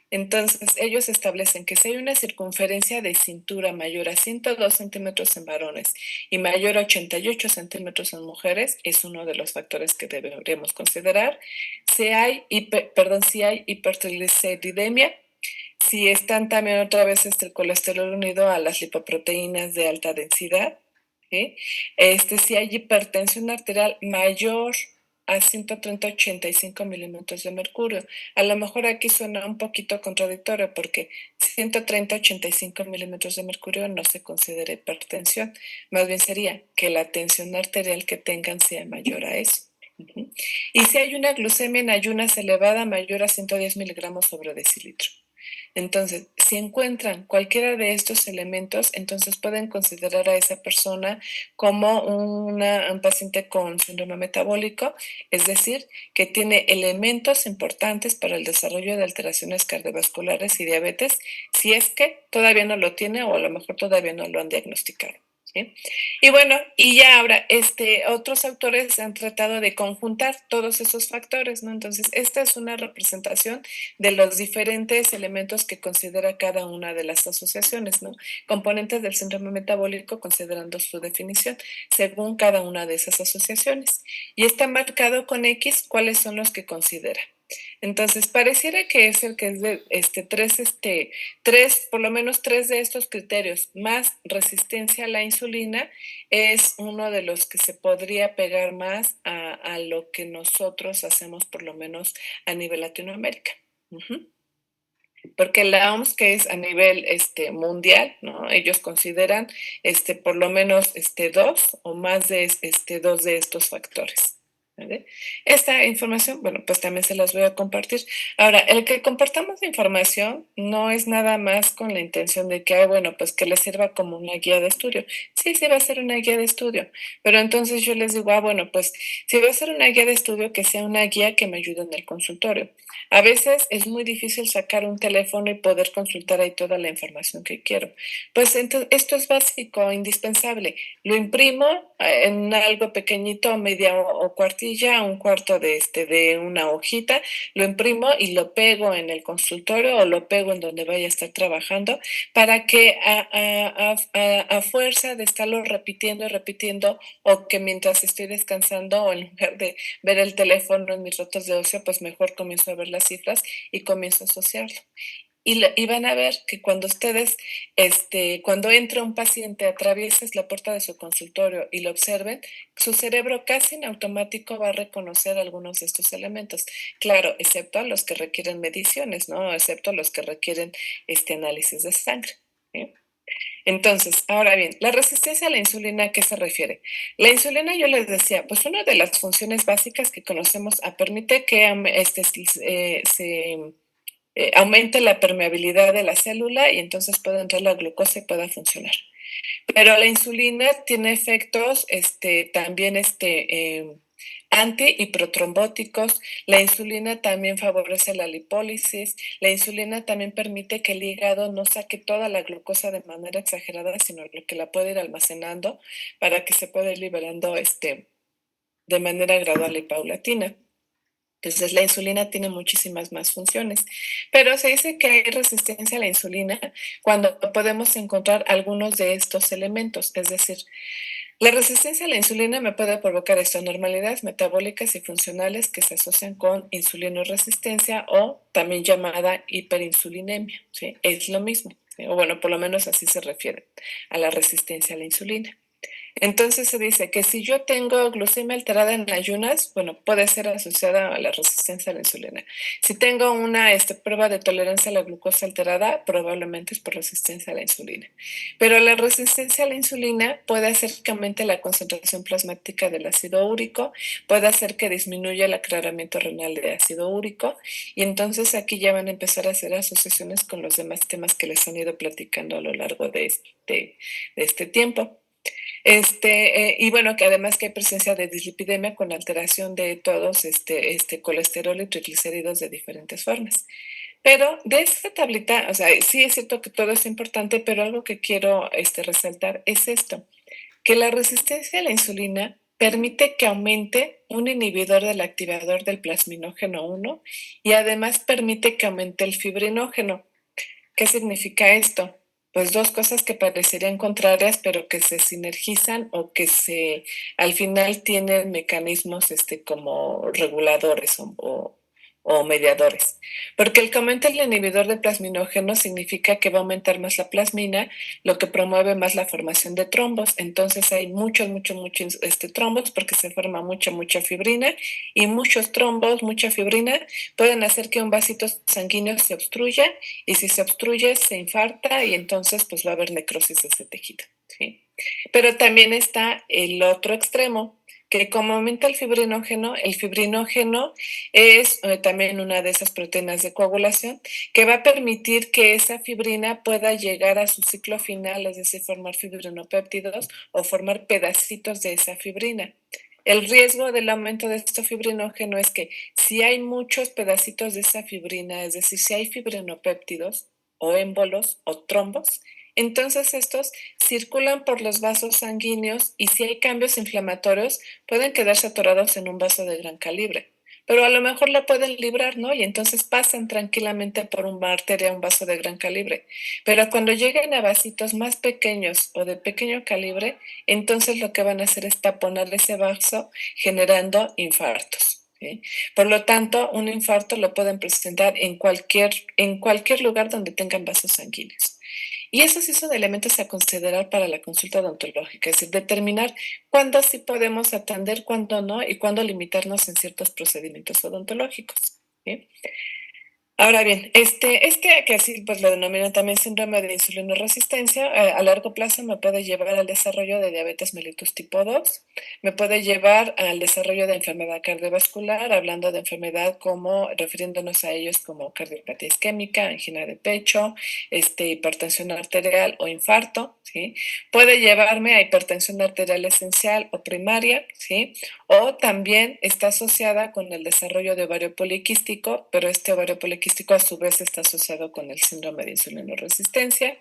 Speaker 1: Entonces, ellos establecen que si hay una circunferencia de cintura mayor a 102 centímetros en varones y mayor a 88 centímetros en mujeres, es uno de los factores que deberíamos considerar. Si hay hipertrigliceridemia, si están también otra vez el colesterol unido a las lipoproteínas de alta densidad, ¿sí? Si hay hipertensión arterial mayor a 130-85 milímetros de mercurio. A lo mejor aquí suena un poquito contradictorio porque 130-85 milímetros de mercurio no se considera hipertensión. Más bien sería que la tensión arterial que tengan sea mayor a eso. Ujú. Y si hay una glucemia en ayunas elevada mayor a 110 miligramos sobre decilitro. Entonces, si encuentran cualquiera de estos elementos, entonces pueden considerar a esa persona como un paciente con síndrome metabólico, es decir, que tiene elementos importantes para el desarrollo de alteraciones cardiovasculares y diabetes, si es que todavía no lo tiene o a lo mejor todavía no lo han diagnosticado. ¿Sí? Y bueno, y ya ahora, otros autores han tratado de conjuntar todos esos factores, ¿no? Entonces, esta es una representación de los diferentes elementos que considera cada una de las asociaciones, ¿no? Componentes del síndrome metabólico considerando su definición según cada una de esas asociaciones. Y está marcado con X cuáles son los que considera. Entonces, pareciera que es el que es de por lo menos tres de estos criterios, más resistencia a la insulina, es uno de los que se podría pegar más a lo que nosotros hacemos, por lo menos a nivel Latinoamérica. Ujú. Porque la OMS, que es a nivel mundial, ¿no? Ellos consideran por lo menos dos o más de dos de estos factores. ¿Vale? Esta información, bueno, pues también se las voy a compartir. Ahora, el que compartamos información no es nada más con la intención de que, bueno, pues que les sirva como una guía de estudio. Sí, sí va a ser una guía de estudio, pero entonces yo les digo, bueno, pues si va a ser una guía de estudio, que sea una guía que me ayude en el consultorio. A veces es muy difícil sacar un teléfono y poder consultar ahí toda la información que quiero. Pues entonces, esto es básico, indispensable. Lo imprimo en algo pequeñito, media o cuartilla, un cuarto de una hojita, lo imprimo y lo pego en el consultorio o lo pego en donde vaya a estar trabajando para que a fuerza de estarlo repitiendo y repitiendo o que mientras estoy descansando o en lugar de ver el teléfono en mis ratos de ocio, pues mejor comienzo a ver las cifras y comienzo a asociarlo. Y van a ver que cuando ustedes, cuando entra un paciente, atravieses la puerta de su consultorio y lo observen, su cerebro casi en automático va a reconocer algunos de estos elementos. Claro, excepto a los que requieren mediciones, ¿no? Excepto a los que requieren este análisis de sangre. ¿Sí? Entonces, ahora bien, la resistencia a la insulina, ¿a qué se refiere? La insulina, yo les decía, pues una de las funciones básicas que conocemos permite que se aumente la permeabilidad de la célula y entonces pueda entrar la glucosa y pueda funcionar. Pero la insulina tiene efectos también anti y protrombóticos. La insulina también favorece la lipólisis. La insulina también permite que el hígado no saque toda la glucosa de manera exagerada, sino lo que la puede ir almacenando para que se pueda ir liberando de manera gradual y paulatina. Entonces, la insulina tiene muchísimas más funciones, pero se dice que hay resistencia a la insulina cuando podemos encontrar algunos de estos elementos, es decir, la resistencia a la insulina me puede provocar anormalidades metabólicas y funcionales que se asocian con insulinoresistencia o también llamada hiperinsulinemia, ¿sí? Es lo mismo, ¿sí? O bueno, por lo menos así se refiere a la resistencia a la insulina. Entonces se dice que si yo tengo glucemia alterada en ayunas, bueno, puede ser asociada a la resistencia a la insulina. Si tengo una prueba de tolerancia a la glucosa alterada, probablemente es por resistencia a la insulina. Pero la resistencia a la insulina puede hacer que aumente la concentración plasmática del ácido úrico, puede hacer que disminuya el aclaramiento renal de ácido úrico, y entonces aquí ya van a empezar a hacer asociaciones con los demás temas que les han ido platicando a lo largo de este tiempo. Y bueno, que además que hay presencia de dislipidemia con alteración de todos colesterol y triglicéridos de diferentes formas. Pero de esta tablita, o sea, sí es cierto que todo es importante, pero algo que quiero resaltar es esto, Que la resistencia a la insulina permite que aumente un inhibidor del activador del plasminógeno 1 y además permite que aumente el fibrinógeno. ¿Qué significa esto? Pues dos cosas que parecerían contrarias, pero que se sinergizan o que al final tienen mecanismos como reguladores o mediadores. Porque el que aumente el inhibidor de plasminógeno significa que va a aumentar más la plasmina, lo que promueve más la formación de trombos. Entonces hay muchos trombos porque se forma mucha fibrina y muchos trombos, mucha fibrina, pueden hacer que un vasito sanguíneo se obstruya y si se obstruye se infarta y entonces pues va a haber necrosis de ese tejido, ¿sí? Pero también está el otro extremo, que como aumenta el fibrinógeno es también una de esas proteínas de coagulación que va a permitir que esa fibrina pueda llegar a su ciclo final, es decir, formar fibrinopéptidos o formar pedacitos de esa fibrina. El riesgo del aumento de este fibrinógeno es que si hay muchos pedacitos de esa fibrina, es decir, si hay fibrinopéptidos o émbolos o trombos, entonces estos circulan por los vasos sanguíneos y si hay cambios inflamatorios pueden quedarse atorados en un vaso de gran calibre. Pero a lo mejor la pueden librar, ¿no? Y entonces pasan tranquilamente por una arteria, un vaso de gran calibre. Pero cuando lleguen a vasitos más pequeños o de pequeño calibre, entonces lo que van a hacer es taponar ese vaso generando infartos, ¿sí? Por lo tanto, un infarto lo pueden presentar en cualquier lugar donde tengan vasos sanguíneos. Y esos sí son elementos a considerar para la consulta odontológica, es decir, determinar cuándo sí podemos atender, cuándo no y cuándo limitarnos en ciertos procedimientos odontológicos, ¿sí? Ahora bien, que así pues lo denominan también síndrome de insulinoresistencia, a largo plazo me puede llevar al desarrollo de diabetes mellitus tipo 2, me puede llevar al desarrollo de enfermedad cardiovascular, hablando de enfermedad como, refiriéndonos a ellos como cardiopatía isquémica, angina de pecho, hipertensión arterial o infarto, ¿sí? Puede llevarme a hipertensión arterial esencial o primaria, ¿sí? O también está asociada con el desarrollo de ovario poliquístico, pero este ovario poliquístico a su vez está asociado con el síndrome de insulinoresistencia.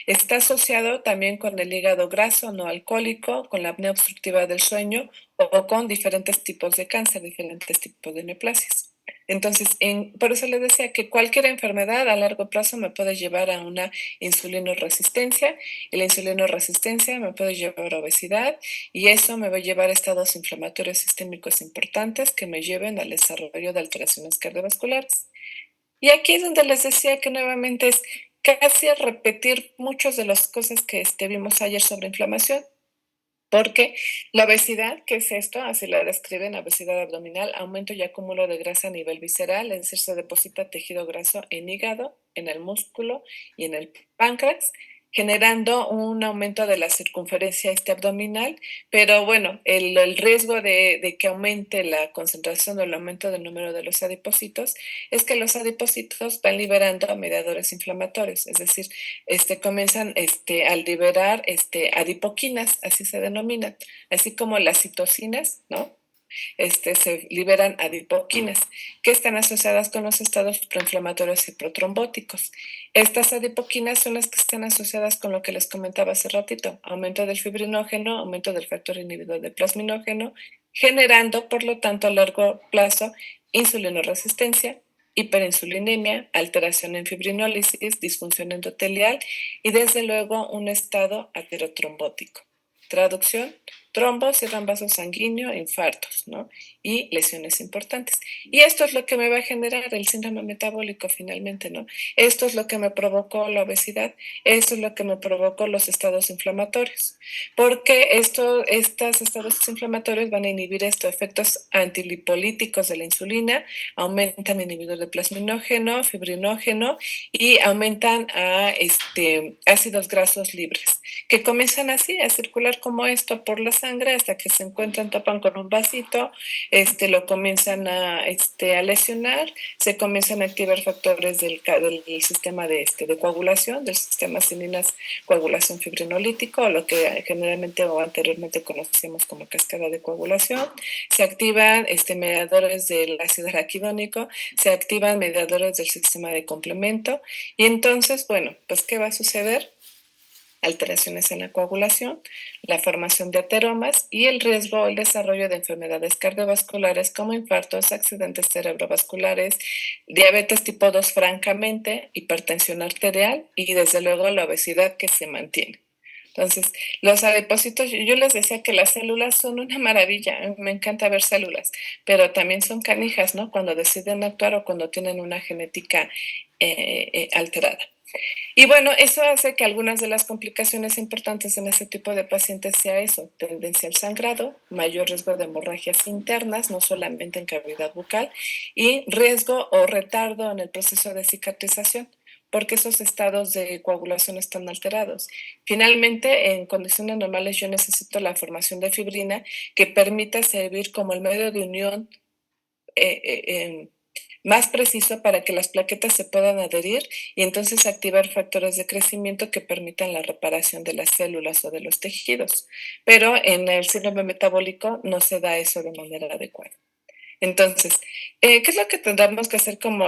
Speaker 1: Está asociado también con el hígado graso no alcohólico, con la apnea obstructiva del sueño o con diferentes tipos de cáncer, diferentes tipos de neoplasias. Entonces, por eso les decía que cualquier enfermedad a largo plazo me puede llevar a una insulinoresistencia y la insulinoresistencia me puede llevar a obesidad y eso me va a llevar a estados inflamatorios sistémicos importantes que me lleven al desarrollo de alteraciones cardiovasculares. Y aquí es donde les decía que nuevamente es casi repetir muchas de las cosas que vimos ayer sobre inflamación. Porque la obesidad, ¿qué es esto? Así la describen, obesidad abdominal, aumento y acúmulo de grasa a nivel visceral, es decir, se deposita tejido graso en hígado, en el músculo y en el páncreas, generando un aumento de la circunferencia abdominal, pero bueno, el riesgo de que aumente la concentración o el aumento del número de los adipocitos es que los adipocitos van liberando mediadores inflamatorios, es decir, comienzan a liberar adipoquinas, así se denominan, así como las citocinas, ¿no? Se liberan adipoquinas, que están asociadas con los estados proinflamatorios y protrombóticos. Estas adipoquinas son las que están asociadas con lo que les comentaba hace ratito, aumento del fibrinógeno, aumento del factor inhibidor de plasminógeno, generando, por lo tanto, a largo plazo, insulinoresistencia, hiperinsulinemia, alteración en fibrinólisis, disfunción endotelial y, desde luego, un estado aterotrombótico. Traducción: trombos, cierran vasos sanguíneos, infartos, ¿no? Y lesiones importantes. Y esto es lo que me va a generar el síndrome metabólico finalmente, ¿no? Esto es lo que me provocó la obesidad, esto es lo que me provocó los estados inflamatorios, porque estos estados inflamatorios van a inhibir estos efectos antilipolíticos de la insulina, aumentan el inhibidor de plasminógeno, fibrinógeno y aumentan a ácidos grasos libres, que comienzan así a circular como esto por la sangre hasta que se encuentran, topan con un vasito, lo comienzan a lesionar, se comienzan a activar factores del sistema de coagulación, del sistema sininas coagulación fibrinolítico, o lo que generalmente o anteriormente conocíamos como cascada de coagulación, se activan mediadores del ácido araquidónico, se activan mediadores del sistema de complemento y entonces, bueno, pues ¿qué va a suceder? alteraciones en la coagulación, la formación de ateromas y el riesgo o el desarrollo de enfermedades cardiovasculares como infartos, accidentes cerebrovasculares, diabetes tipo 2 francamente, hipertensión arterial y desde luego la obesidad que se mantiene. Entonces, los adipocitos, yo les decía que las células son una maravilla, me encanta ver células, pero también son canijas, ¿no? Cuando deciden actuar o cuando tienen una genética alterada. Y bueno, eso hace que algunas de las complicaciones importantes en este tipo de pacientes sea eso, tendencia al sangrado, mayor riesgo de hemorragias internas, no solamente en cavidad bucal, y riesgo o retardo en el proceso de cicatrización, porque esos estados de coagulación están alterados. Finalmente, en condiciones normales yo necesito la formación de fibrina que permita servir como el medio de unión eh, eh, eh, más preciso para que las plaquetas se puedan adherir y entonces activar factores de crecimiento que permitan la reparación de las células o de los tejidos. Pero en el síndrome metabólico no se da eso de manera adecuada. Entonces, ¿qué es lo que tendremos que hacer como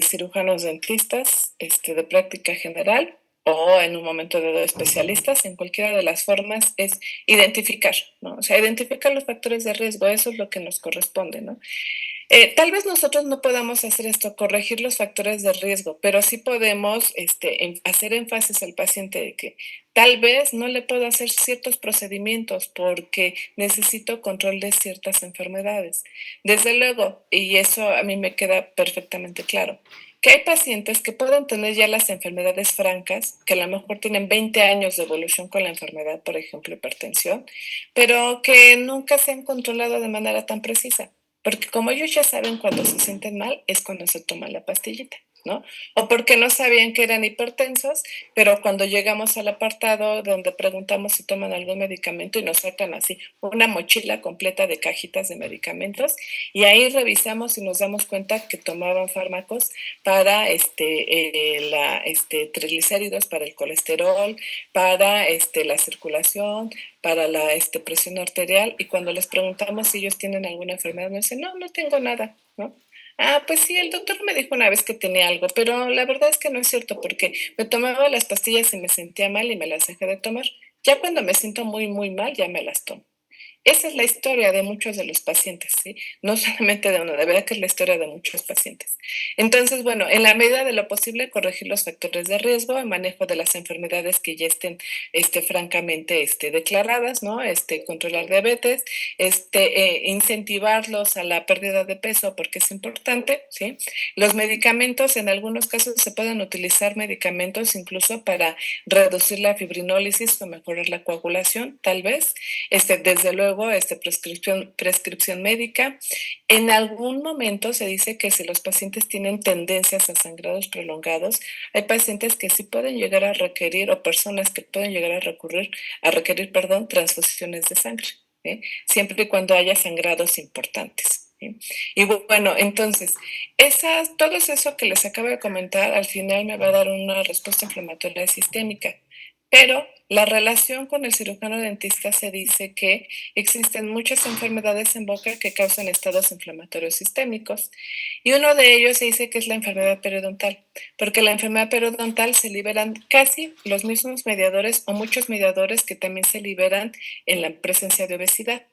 Speaker 1: cirujanos dentistas de práctica general o en un momento dado especialistas? En cualquiera de las formas es identificar, ¿no? O sea, identificar los factores de riesgo, eso es lo que nos corresponde, ¿no? Tal vez nosotros no podamos hacer esto, corregir los factores de riesgo, pero sí podemos hacer énfasis al paciente de que tal vez no le puedo hacer ciertos procedimientos porque necesito control de ciertas enfermedades. Desde luego, y eso a mí me queda perfectamente claro, que hay pacientes que pueden tener ya las enfermedades francas, que a lo mejor tienen 20 años de evolución con la enfermedad, por ejemplo, hipertensión, pero que nunca se han controlado de manera tan precisa. Porque como ellos ya saben cuando se sienten mal, es cuando se toman la pastillita, ¿no? O porque no sabían que eran hipertensos, pero cuando llegamos al apartado donde preguntamos si toman algún medicamento y nos sacan así una mochila completa de cajitas de medicamentos y ahí revisamos y nos damos cuenta que tomaban fármacos para triglicéridos, para el colesterol, para la circulación, para la presión arterial y cuando les preguntamos si ellos tienen alguna enfermedad, nos dicen, no, no tengo nada, ¿no? Ah, pues sí, el doctor me dijo una vez que tenía algo, pero la verdad es que no es cierto porque me tomaba las pastillas y me sentía mal y me las dejé de tomar. Ya cuando me siento muy, muy mal, ya me las tomo. Esa es la historia de muchos de los pacientes, ¿sí? No solamente de uno, de verdad que es la historia de muchos pacientes. Entonces, bueno, en la medida de lo posible, corregir los factores de riesgo, el manejo de las enfermedades que ya estén francamente declaradas, ¿no? Controlar diabetes, incentivarlos a la pérdida de peso porque es importante, ¿sí? Los medicamentos, en algunos casos se pueden utilizar medicamentos incluso para reducir la fibrinólisis o mejorar la coagulación, tal vez. Desde luego, prescripción médica. En algún momento se dice que si los pacientes tienen tendencias a sangrados prolongados, hay pacientes que sí pueden llegar a requerir o personas que pueden llegar a requerir, perdón, transfusiones de sangre, ¿sí? Siempre y cuando haya sangrados importantes. ¿Sí? Y bueno, entonces, todo eso que les acabo de comentar, al final me va a dar una respuesta inflamatoria sistémica. Pero la relación con el cirujano dentista se dice que existen muchas enfermedades en boca que causan estados inflamatorios sistémicos y uno de ellos se dice que es la enfermedad periodontal, porque la enfermedad periodontal se liberan casi los mismos mediadores o muchos mediadores que también se liberan en la presencia de obesidad.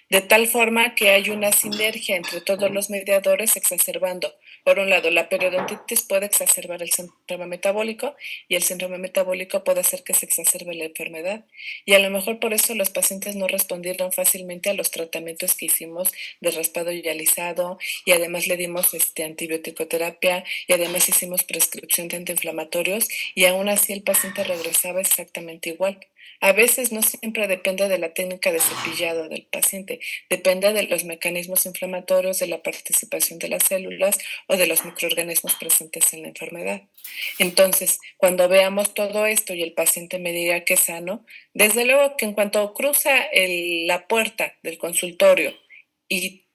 Speaker 1: De tal forma que hay una sinergia entre todos los mediadores exacerbando. Por un lado, la periodontitis puede exacerbar el síndrome metabólico y el síndrome metabólico puede hacer que se exacerbe la enfermedad. Y a lo mejor por eso los pacientes no respondieron fácilmente a los tratamientos que hicimos de raspado y alisado y además le dimos antibiótico terapia y además hicimos prescripción de antiinflamatorios y aún así el paciente regresaba exactamente igual. A veces no siempre depende de la técnica de cepillado del paciente, depende de los mecanismos inflamatorios, de la participación de las células o de los microorganismos presentes en la enfermedad. Entonces, cuando veamos todo esto y el paciente me diga que es sano, desde luego que en cuanto cruza la puerta del consultorio y,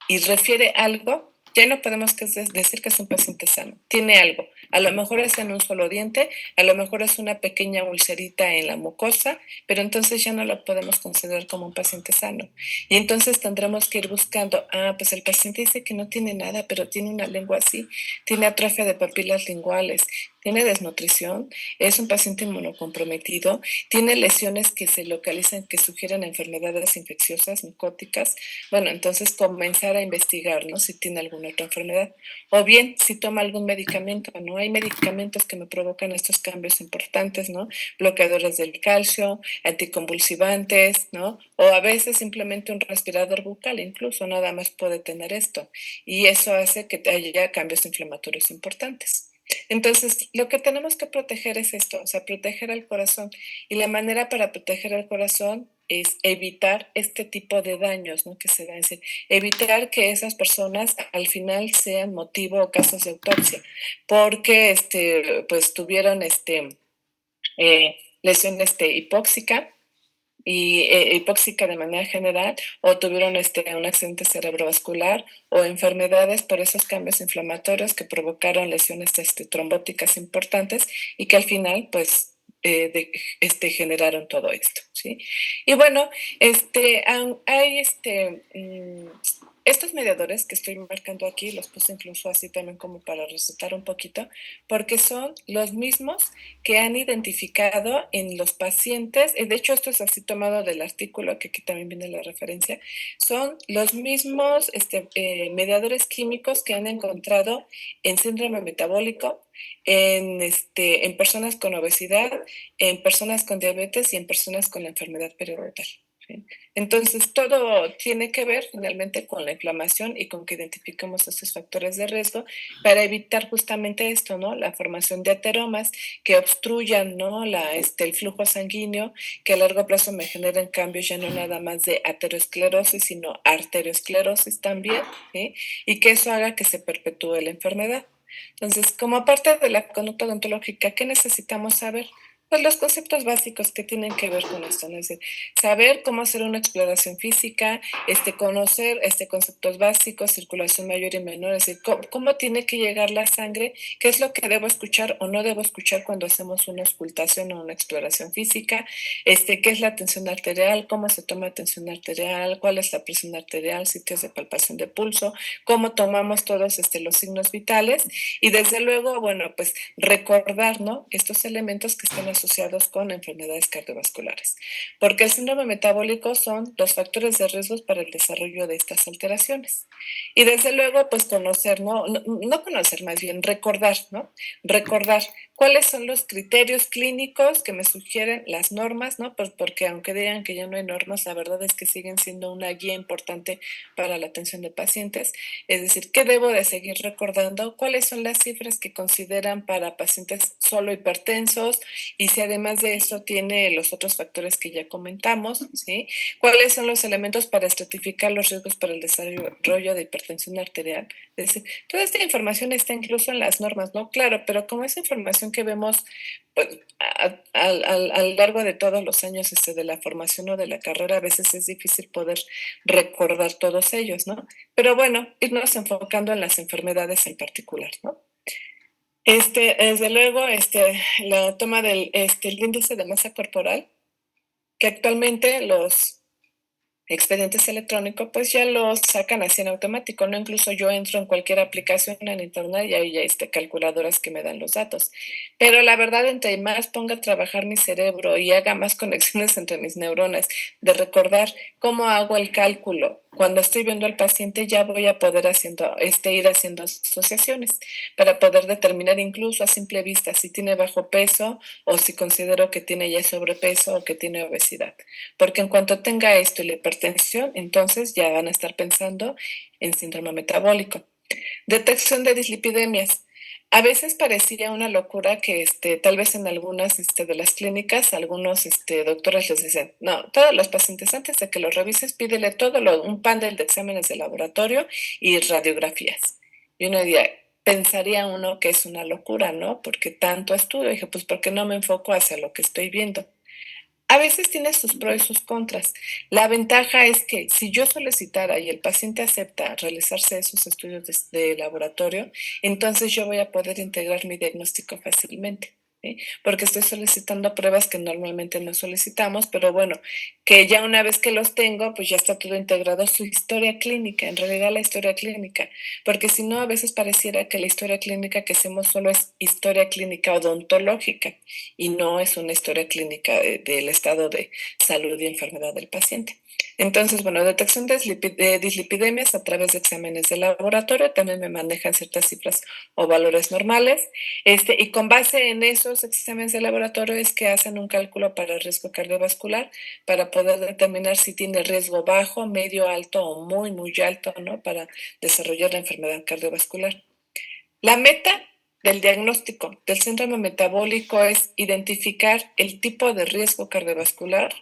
Speaker 1: y refiere algo, ya no podemos decir que es un paciente sano. Tiene algo. A lo mejor es en un solo diente, a lo mejor es una pequeña ulcerita en la mucosa, pero entonces ya no lo podemos considerar como un paciente sano. Y entonces tendremos que ir buscando, pues el paciente dice que no tiene nada, pero tiene una lengua así, tiene atrofia de papilas linguales, tiene desnutrición, es un paciente inmunocomprometido, tiene lesiones que se localizan, que sugieren enfermedades infecciosas, micóticas. Bueno, entonces comenzar a investigar, ¿no? Si tiene alguna otra enfermedad. O bien, si toma algún medicamento, ¿no? Hay medicamentos que me provocan estos cambios importantes, ¿no? Bloqueadores del calcio, anticonvulsivantes, ¿no? O a veces simplemente un respirador bucal, incluso nada más puede tener esto. Y eso hace que haya cambios inflamatorios importantes. Entonces, lo que tenemos que proteger es esto, o sea, proteger al corazón. Y la manera para proteger al corazón es evitar este tipo de daños, ¿no? Que se dan, es decir, evitar que esas personas al final sean motivo o casos de autopsia, porque pues tuvieron lesión hipóxica y hipóxica de manera general, o tuvieron un accidente cerebrovascular o enfermedades por esos cambios inflamatorios que provocaron lesiones trombóticas importantes y que al final, pues, generaron todo esto, ¿sí? Y bueno, hay estos mediadores que estoy marcando aquí, los puse incluso así también como para recetar un poquito, porque son los mismos que han identificado en los pacientes, de hecho esto es así tomado del artículo, que aquí también viene la referencia, son los mismos mediadores químicos que han encontrado en síndrome metabólico, en personas con obesidad, en personas con diabetes y en personas con la enfermedad periodontal. ¿Sí? Entonces, todo tiene que ver finalmente con la inflamación y con que identifiquemos estos factores de riesgo para evitar justamente esto, ¿no? La formación de ateromas que obstruyan, ¿no? El flujo sanguíneo, que a largo plazo me generen cambios ya no nada más de aterosclerosis, sino arteriosclerosis también, ¿sí? Y que eso haga que se perpetúe la enfermedad. Entonces, como parte de la conducta odontológica, ¿qué necesitamos saber? Pues los conceptos básicos que tienen que ver con esto, ¿no? Es decir, saber cómo hacer una exploración física, conocer conceptos básicos, circulación mayor y menor, es decir, cómo tiene que llegar la sangre, qué es lo que debo escuchar o no debo escuchar cuando hacemos una auscultación o una exploración física, qué es la tensión arterial, cómo se toma tensión arterial, cuál es la presión arterial, sitios de palpación de pulso, cómo tomamos todos los signos vitales y desde luego, bueno, pues recordar, ¿no? Estos elementos que están asociados con enfermedades cardiovasculares, porque el síndrome metabólico son los factores de riesgo para el desarrollo de estas alteraciones. Y desde luego, pues conocer, ¿no? No conocer, más bien recordar, ¿no? Recordar cuáles son los criterios clínicos que me sugieren las normas, ¿no? Pues porque aunque digan que ya no hay normas, la verdad es que siguen siendo una guía importante para la atención de pacientes. Es decir, ¿qué debo de seguir recordando? ¿Cuáles son las cifras que consideran para pacientes solo hipertensos? Y si además de eso tiene los otros factores que ya comentamos, ¿sí? ¿Cuáles son los elementos para estratificar los riesgos para el desarrollo de hipertensión arterial? Es decir, toda esta información está incluso en las normas, ¿no? Claro, pero como es información que vemos pues, a lo largo de todos los años de la formación o de la carrera, a veces es difícil poder recordar todos ellos, ¿no? Pero bueno, irnos enfocando en las enfermedades en particular, ¿no? Desde luego, la toma el índice de masa corporal, que actualmente los expedientes electrónicos, pues ya los sacan así en automático, ¿no? Incluso yo entro en cualquier aplicación en internet y hay calculadoras que me dan los datos. Pero la verdad, entre más ponga a trabajar mi cerebro y haga más conexiones entre mis neuronas, de recordar cómo hago el cálculo, cuando estoy viendo al paciente ya voy a poder ir haciendo asociaciones para poder determinar incluso a simple vista si tiene bajo peso o si considero que tiene ya sobrepeso o que tiene obesidad. Porque en cuanto tenga esto y la hipertensión, entonces ya van a estar pensando en síndrome metabólico. Detección de dislipidemias. A veces parecía una locura que tal vez en algunas de las clínicas, algunos doctores les dicen, no, todos los pacientes antes de que los revises, pídele un panel de exámenes de laboratorio y radiografías. Y uno diría, pensaría uno que es una locura, ¿no? Porque tanto estudio. Dije, pues porque no me enfoco hacia lo que estoy viendo. A veces tiene sus pros y sus contras. La ventaja es que si yo solicitara y el paciente acepta realizarse esos estudios de laboratorio, entonces yo voy a poder integrar mi diagnóstico fácilmente. ¿sí? Porque estoy solicitando pruebas que normalmente no solicitamos, pero bueno, que ya una vez que los tengo, pues ya está todo integrado su historia clínica, en realidad la historia clínica, porque si no, a veces pareciera que la historia clínica que hacemos solo es historia clínica odontológica y no es una historia clínica del estado de salud y enfermedad del paciente. Entonces, bueno, detección de dislipidemias a través de exámenes de laboratorio, también me manejan ciertas cifras o valores normales. Y con base en esos exámenes de laboratorio es que hacen un cálculo para el riesgo cardiovascular para poder determinar si tiene riesgo bajo, medio, alto o muy, muy alto, ¿no? Para desarrollar la enfermedad cardiovascular. La meta del diagnóstico del síndrome metabólico es identificar el tipo de riesgo cardiovascular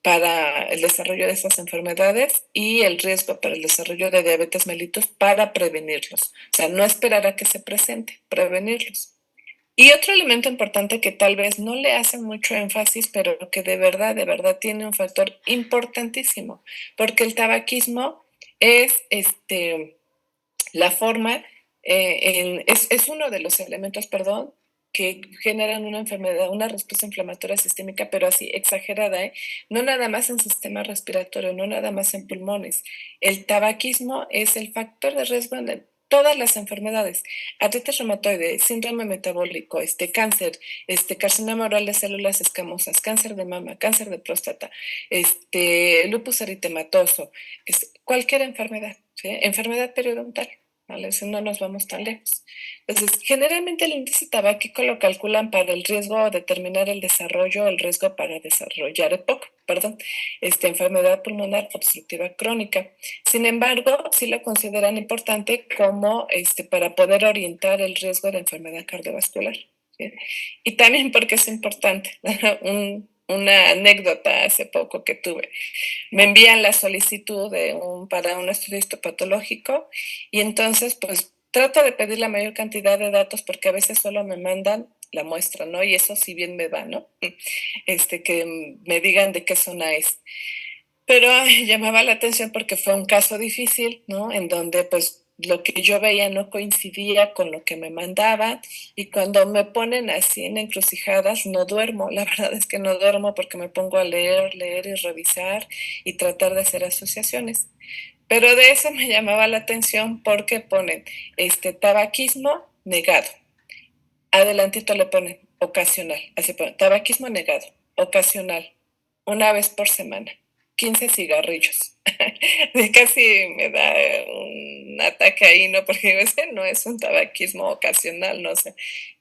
Speaker 1: para el desarrollo de esas enfermedades y el riesgo para el desarrollo de diabetes mellitus para prevenirlos. O sea, no esperar a que se presente, prevenirlos. Y otro elemento importante que tal vez no le hacen mucho énfasis, pero que de verdad tiene un factor importantísimo, porque el tabaquismo es la forma, es uno de los elementos, perdón, que generan una enfermedad, una respuesta inflamatoria sistémica, pero así exagerada, ¿eh? No nada más en sistema respiratorio, no nada más en pulmones. El tabaquismo es el factor de riesgo en todas las enfermedades, artritis reumatoide, síndrome metabólico, cáncer, carcinoma oral de células escamosas, cáncer de mama, cáncer de próstata, lupus eritematoso, cualquier enfermedad, ¿sí? Enfermedad periodontal. ¿Vale? Si no nos vamos tan lejos. Entonces, generalmente el índice tabáquico lo calculan para el riesgo o determinar el desarrollo, el riesgo para desarrollar EPOC, perdón, enfermedad pulmonar obstructiva crónica. Sin embargo, sí lo consideran importante como para poder orientar el riesgo de enfermedad cardiovascular. ¿Sí? Y también porque es importante, una anécdota hace poco que tuve me envían la solicitud para un estudio histopatológico y entonces pues trato de pedir la mayor cantidad de datos porque a veces solo me mandan la muestra, ¿no? Y eso si bien me va, ¿no? Que me digan de qué zona es. Pero ay, llamaba la atención porque fue un caso difícil, ¿no? En donde pues lo que yo veía no coincidía con lo que me mandaba y cuando me ponen así en encrucijadas no duermo, la verdad es que no duermo porque me pongo a leer, leer y revisar y tratar de hacer asociaciones. Pero de eso me llamaba la atención porque ponen tabaquismo negado. Adelantito le ponen ocasional, así ponen, tabaquismo negado, ocasional, una vez por semana, 15 cigarrillos. Casi me da un ataque ahí, ¿no? Porque digo, ese no es un tabaquismo ocasional, no sé.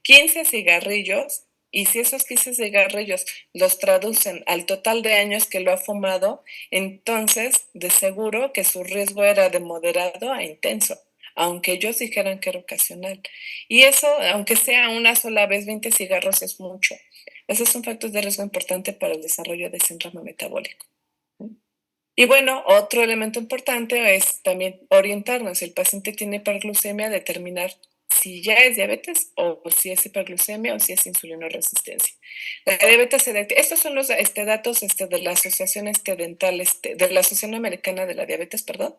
Speaker 1: 15 cigarrillos, y si esos 15 cigarrillos los traducen al total de años que lo ha fumado, entonces de seguro que su riesgo era de moderado a intenso, aunque ellos dijeran que era ocasional. Y eso, aunque sea una sola vez, 20 cigarros es mucho. Esos son factores de riesgo importante para el desarrollo de síndrome metabólico. Y bueno, otro elemento importante es también orientarnos. Si el paciente tiene hiperglucemia, determinar si ya es diabetes o si es hiperglucemia o si es insulinoresistencia. La diabetes se estos son los datos de la Asociación Dental, de la Asociación Americana de la Diabetes, perdón,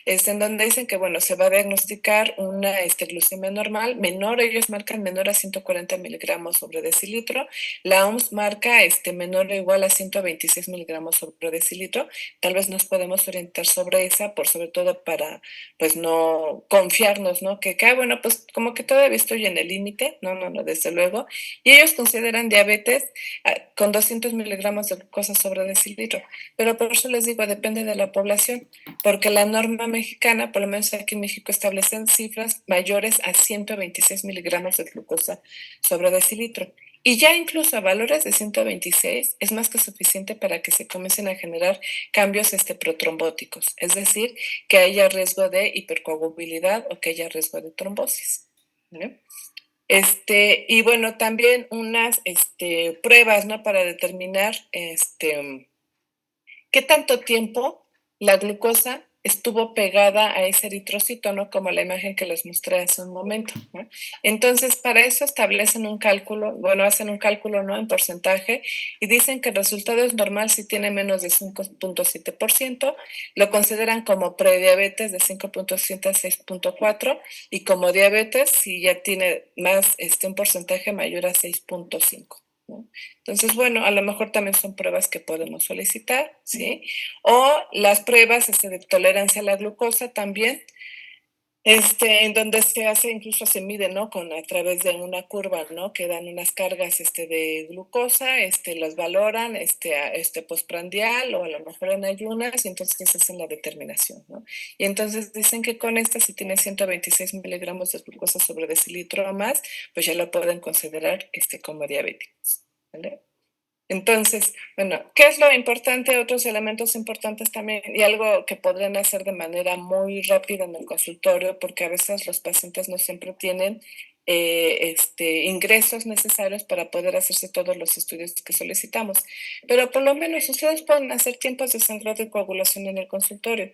Speaker 1: en donde dicen que, bueno, se va a diagnosticar una glucemia normal, menor, ellos marcan menor a 140 miligramos sobre decilitro, la OMS marca menor o igual a 126 miligramos sobre decilitro, tal vez nos podemos orientar sobre esa, por sobre todo para, pues, no confiarnos, ¿no? Bueno, pues, como que todavía estoy en el límite, no, desde luego, y ellos consideran diabetes con 200 miligramos de glucosa sobre decilitro, pero por eso les digo, depende de la población, porque la norma mexicana, por lo menos aquí en México, establecen cifras mayores a 126 miligramos de glucosa sobre decilitro. Y ya incluso a valores de 126 es más que suficiente para que se comiencen a generar cambios protrombóticos, es decir, que haya riesgo de hipercoagulabilidad o que haya riesgo de trombosis. ¿Vale? Y bueno, también unas pruebas, ¿no? Para determinar qué tanto tiempo la glucosa estuvo pegada a ese eritrocito, ¿no? Como la imagen que les mostré hace un momento, ¿no? Entonces, para eso establecen un cálculo, bueno, hacen un cálculo, ¿no? En porcentaje y dicen que el resultado es normal si tiene menos de 5.7%, lo consideran como prediabetes de 5.7 a 6.4 y como diabetes si ya tiene más, un porcentaje mayor a 6.5. ¿No? Entonces, bueno, a lo mejor también son pruebas que podemos solicitar, ¿sí? O las pruebas de tolerancia a la glucosa también, en donde se hace, incluso se mide, ¿no? A través de una curva, ¿no? Que dan unas cargas, de glucosa, las valoran, postprandial o a lo mejor en ayunas, y entonces hacen la determinación, ¿no? Y entonces dicen que con esta, si tiene 126 miligramos de glucosa sobre decilitro o más, pues ya lo pueden considerar, como diabéticos, ¿vale? Entonces, bueno, ¿qué es lo importante? Otros elementos importantes también y algo que podrían hacer de manera muy rápida en el consultorio, porque a veces los pacientes no siempre tienen ingresos necesarios para poder hacerse todos los estudios que solicitamos. Pero por lo menos ustedes pueden hacer tiempos de sangrado y coagulación en el consultorio.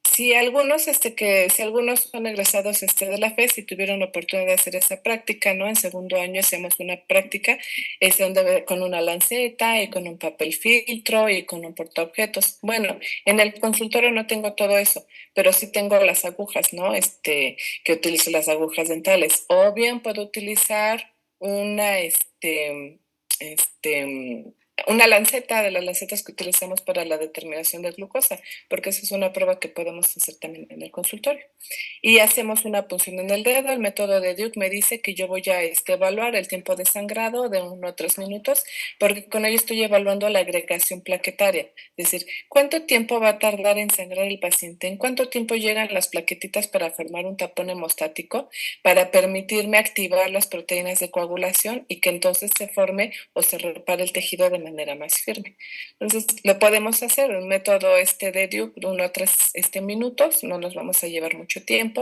Speaker 1: Si algunos son egresados de la FES y tuvieron la oportunidad de hacer esa práctica, ¿no? En segundo año hacemos una práctica, es donde con una lanceta y con un papel filtro y con un portaobjetos. Bueno, en el consultorio no tengo todo eso, pero sí tengo las agujas, ¿no? Que utilizo las agujas dentales. O bien puedo utilizar este, una lanceta de las lancetas que utilizamos para la determinación de glucosa, porque esa es una prueba que podemos hacer también en el consultorio. Y hacemos una punción en el dedo. El método de Duke me dice que yo voy a evaluar el tiempo de sangrado de 1 a 3 minutos, porque con ello estoy evaluando la agregación plaquetaria. Es decir, cuánto tiempo va a tardar en sangrar el paciente, en cuánto tiempo llegan las plaquetitas para formar un tapón hemostático, para permitirme activar las proteínas de coagulación y que entonces se forme o se repare el tejido de manera más firme. Entonces, lo podemos hacer, un método de Duke de 1 a 3 minutos, no nos vamos a llevar mucho tiempo.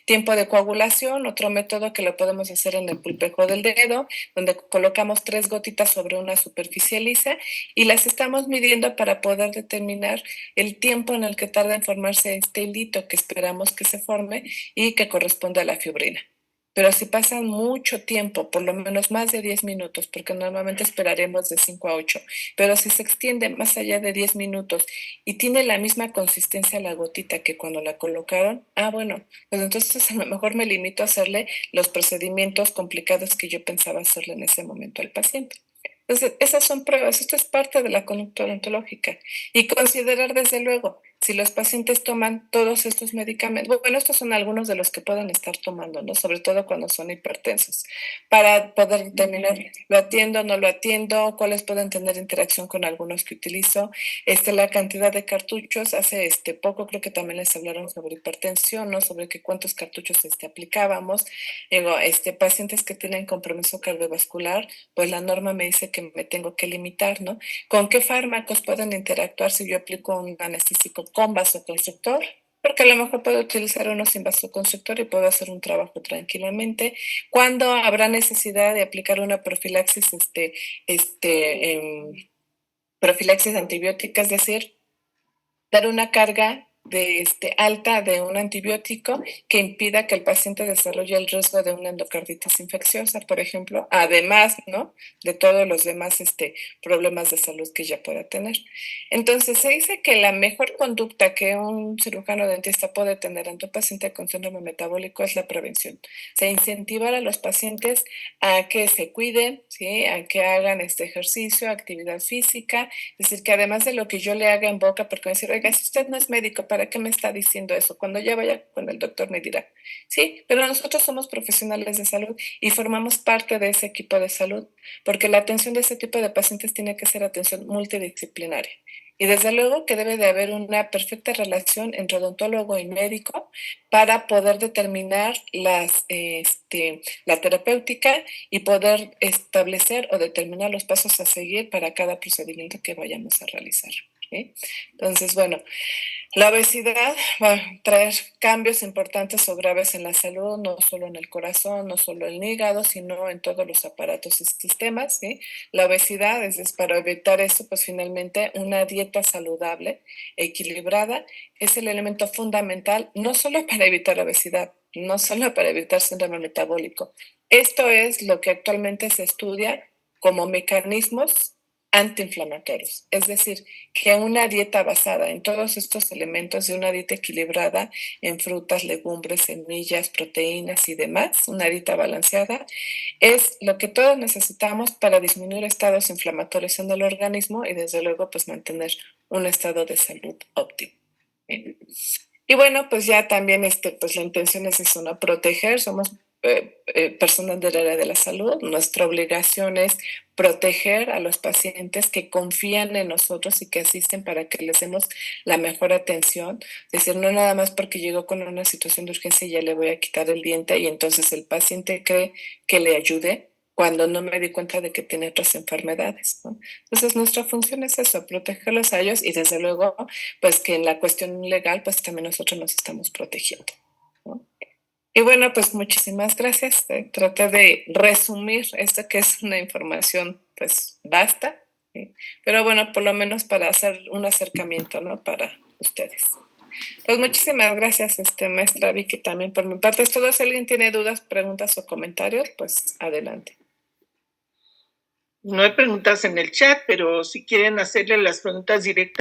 Speaker 1: Tiempo de coagulación, otro método que lo podemos hacer en el pulpejo del dedo, donde colocamos 3 gotitas sobre una superficie lisa y las estamos midiendo para poder determinar el tiempo en el que tarda en formarse este hilito que esperamos que se forme y que corresponde a la fibrina. Pero si pasan mucho tiempo, por lo menos más de 10 minutos, porque normalmente esperaremos de 5 a 8, pero si se extiende más allá de 10 minutos y tiene la misma consistencia la gotita que cuando la colocaron, bueno, pues entonces a lo mejor me limito a hacerle los procedimientos complicados que yo pensaba hacerle en ese momento al paciente. Entonces, esas son pruebas, esto es parte de la conducta odontológica. Y considerar desde luego, si los pacientes toman todos estos medicamentos, bueno, estos son algunos de los que pueden estar tomando, ¿no? Sobre todo cuando son hipertensos, para poder determinar, ¿lo atiendo, no lo atiendo? ¿Cuáles pueden tener interacción con algunos que utilizo? La cantidad de cartuchos, hace poco creo que también les hablaron sobre hipertensión, ¿no? Sobre que cuántos cartuchos aplicábamos. Digo, pacientes que tienen compromiso cardiovascular, pues la norma me dice que me tengo que limitar, ¿no? ¿Con qué fármacos pueden interactuar si yo aplico un anestésico con vasoconstrictor? Porque a lo mejor puedo utilizar uno sin vasoconstrictor y puedo hacer un trabajo tranquilamente. ¿Cuándo habrá necesidad de aplicar una profilaxis, profilaxis antibiótica? Es decir, dar una carga alta de un antibiótico que impida que el paciente desarrolle el riesgo de una endocarditis infecciosa, por ejemplo, además, ¿no? De todos los demás problemas de salud que ya pueda tener. Entonces, se dice que la mejor conducta que un cirujano dentista puede tener ante un paciente con síndrome metabólico es la prevención. Se incentivar a los pacientes a que se cuiden, ¿sí? A que hagan ejercicio, actividad física, es decir, que además de lo que yo le haga en boca, porque me decir, oiga, si usted no es médico, ¿para qué me está diciendo eso? Cuando ya vaya con el doctor me dirá, sí, pero nosotros somos profesionales de salud y formamos parte de ese equipo de salud, porque la atención de ese tipo de pacientes tiene que ser atención multidisciplinaria. Y desde luego que debe de haber una perfecta relación entre odontólogo y médico para poder determinar la terapéutica y poder establecer o determinar los pasos a seguir para cada procedimiento que vayamos a realizar. ¿sí? Entonces, bueno, la obesidad va a traer cambios importantes o graves en la salud, no solo en el corazón, no solo en el hígado, sino en todos los aparatos y sistemas, ¿sí? La obesidad, es para evitar eso, pues finalmente una dieta saludable, equilibrada, es el elemento fundamental, no solo para evitar obesidad, no solo para evitar síndrome metabólico. Esto es lo que actualmente se estudia como mecanismos antiinflamatorios, es decir, que una dieta basada en todos estos elementos y una dieta equilibrada en frutas, legumbres, semillas, proteínas y demás, una dieta balanceada, es lo que todos necesitamos para disminuir estados inflamatorios en el organismo y desde luego pues mantener un estado de salud óptimo. Bien. Y bueno, pues ya también pues la intención es eso, ¿no? Proteger, somos personas del área de la salud, nuestra obligación es proteger a los pacientes que confían en nosotros y que asisten para que les demos la mejor atención. Es decir, no nada más porque llegó con una situación de urgencia y ya le voy a quitar el diente y entonces el paciente cree que le ayude cuando no me di cuenta de que tiene otras enfermedades, ¿no? Entonces, nuestra función es eso, protegerlos a ellos y desde luego pues que en la cuestión legal, pues también nosotros nos estamos protegiendo, ¿no? Y bueno, pues muchísimas gracias. Traté de resumir esto que es una información pues vasta, ¿sí? Pero bueno, por lo menos para hacer un acercamiento, ¿no? Para ustedes. Pues muchísimas gracias, maestra Vicky, también por mi parte. Es todo. Si alguien tiene dudas, preguntas o comentarios, pues adelante.
Speaker 2: No hay preguntas en el chat, pero si quieren hacerle las preguntas directas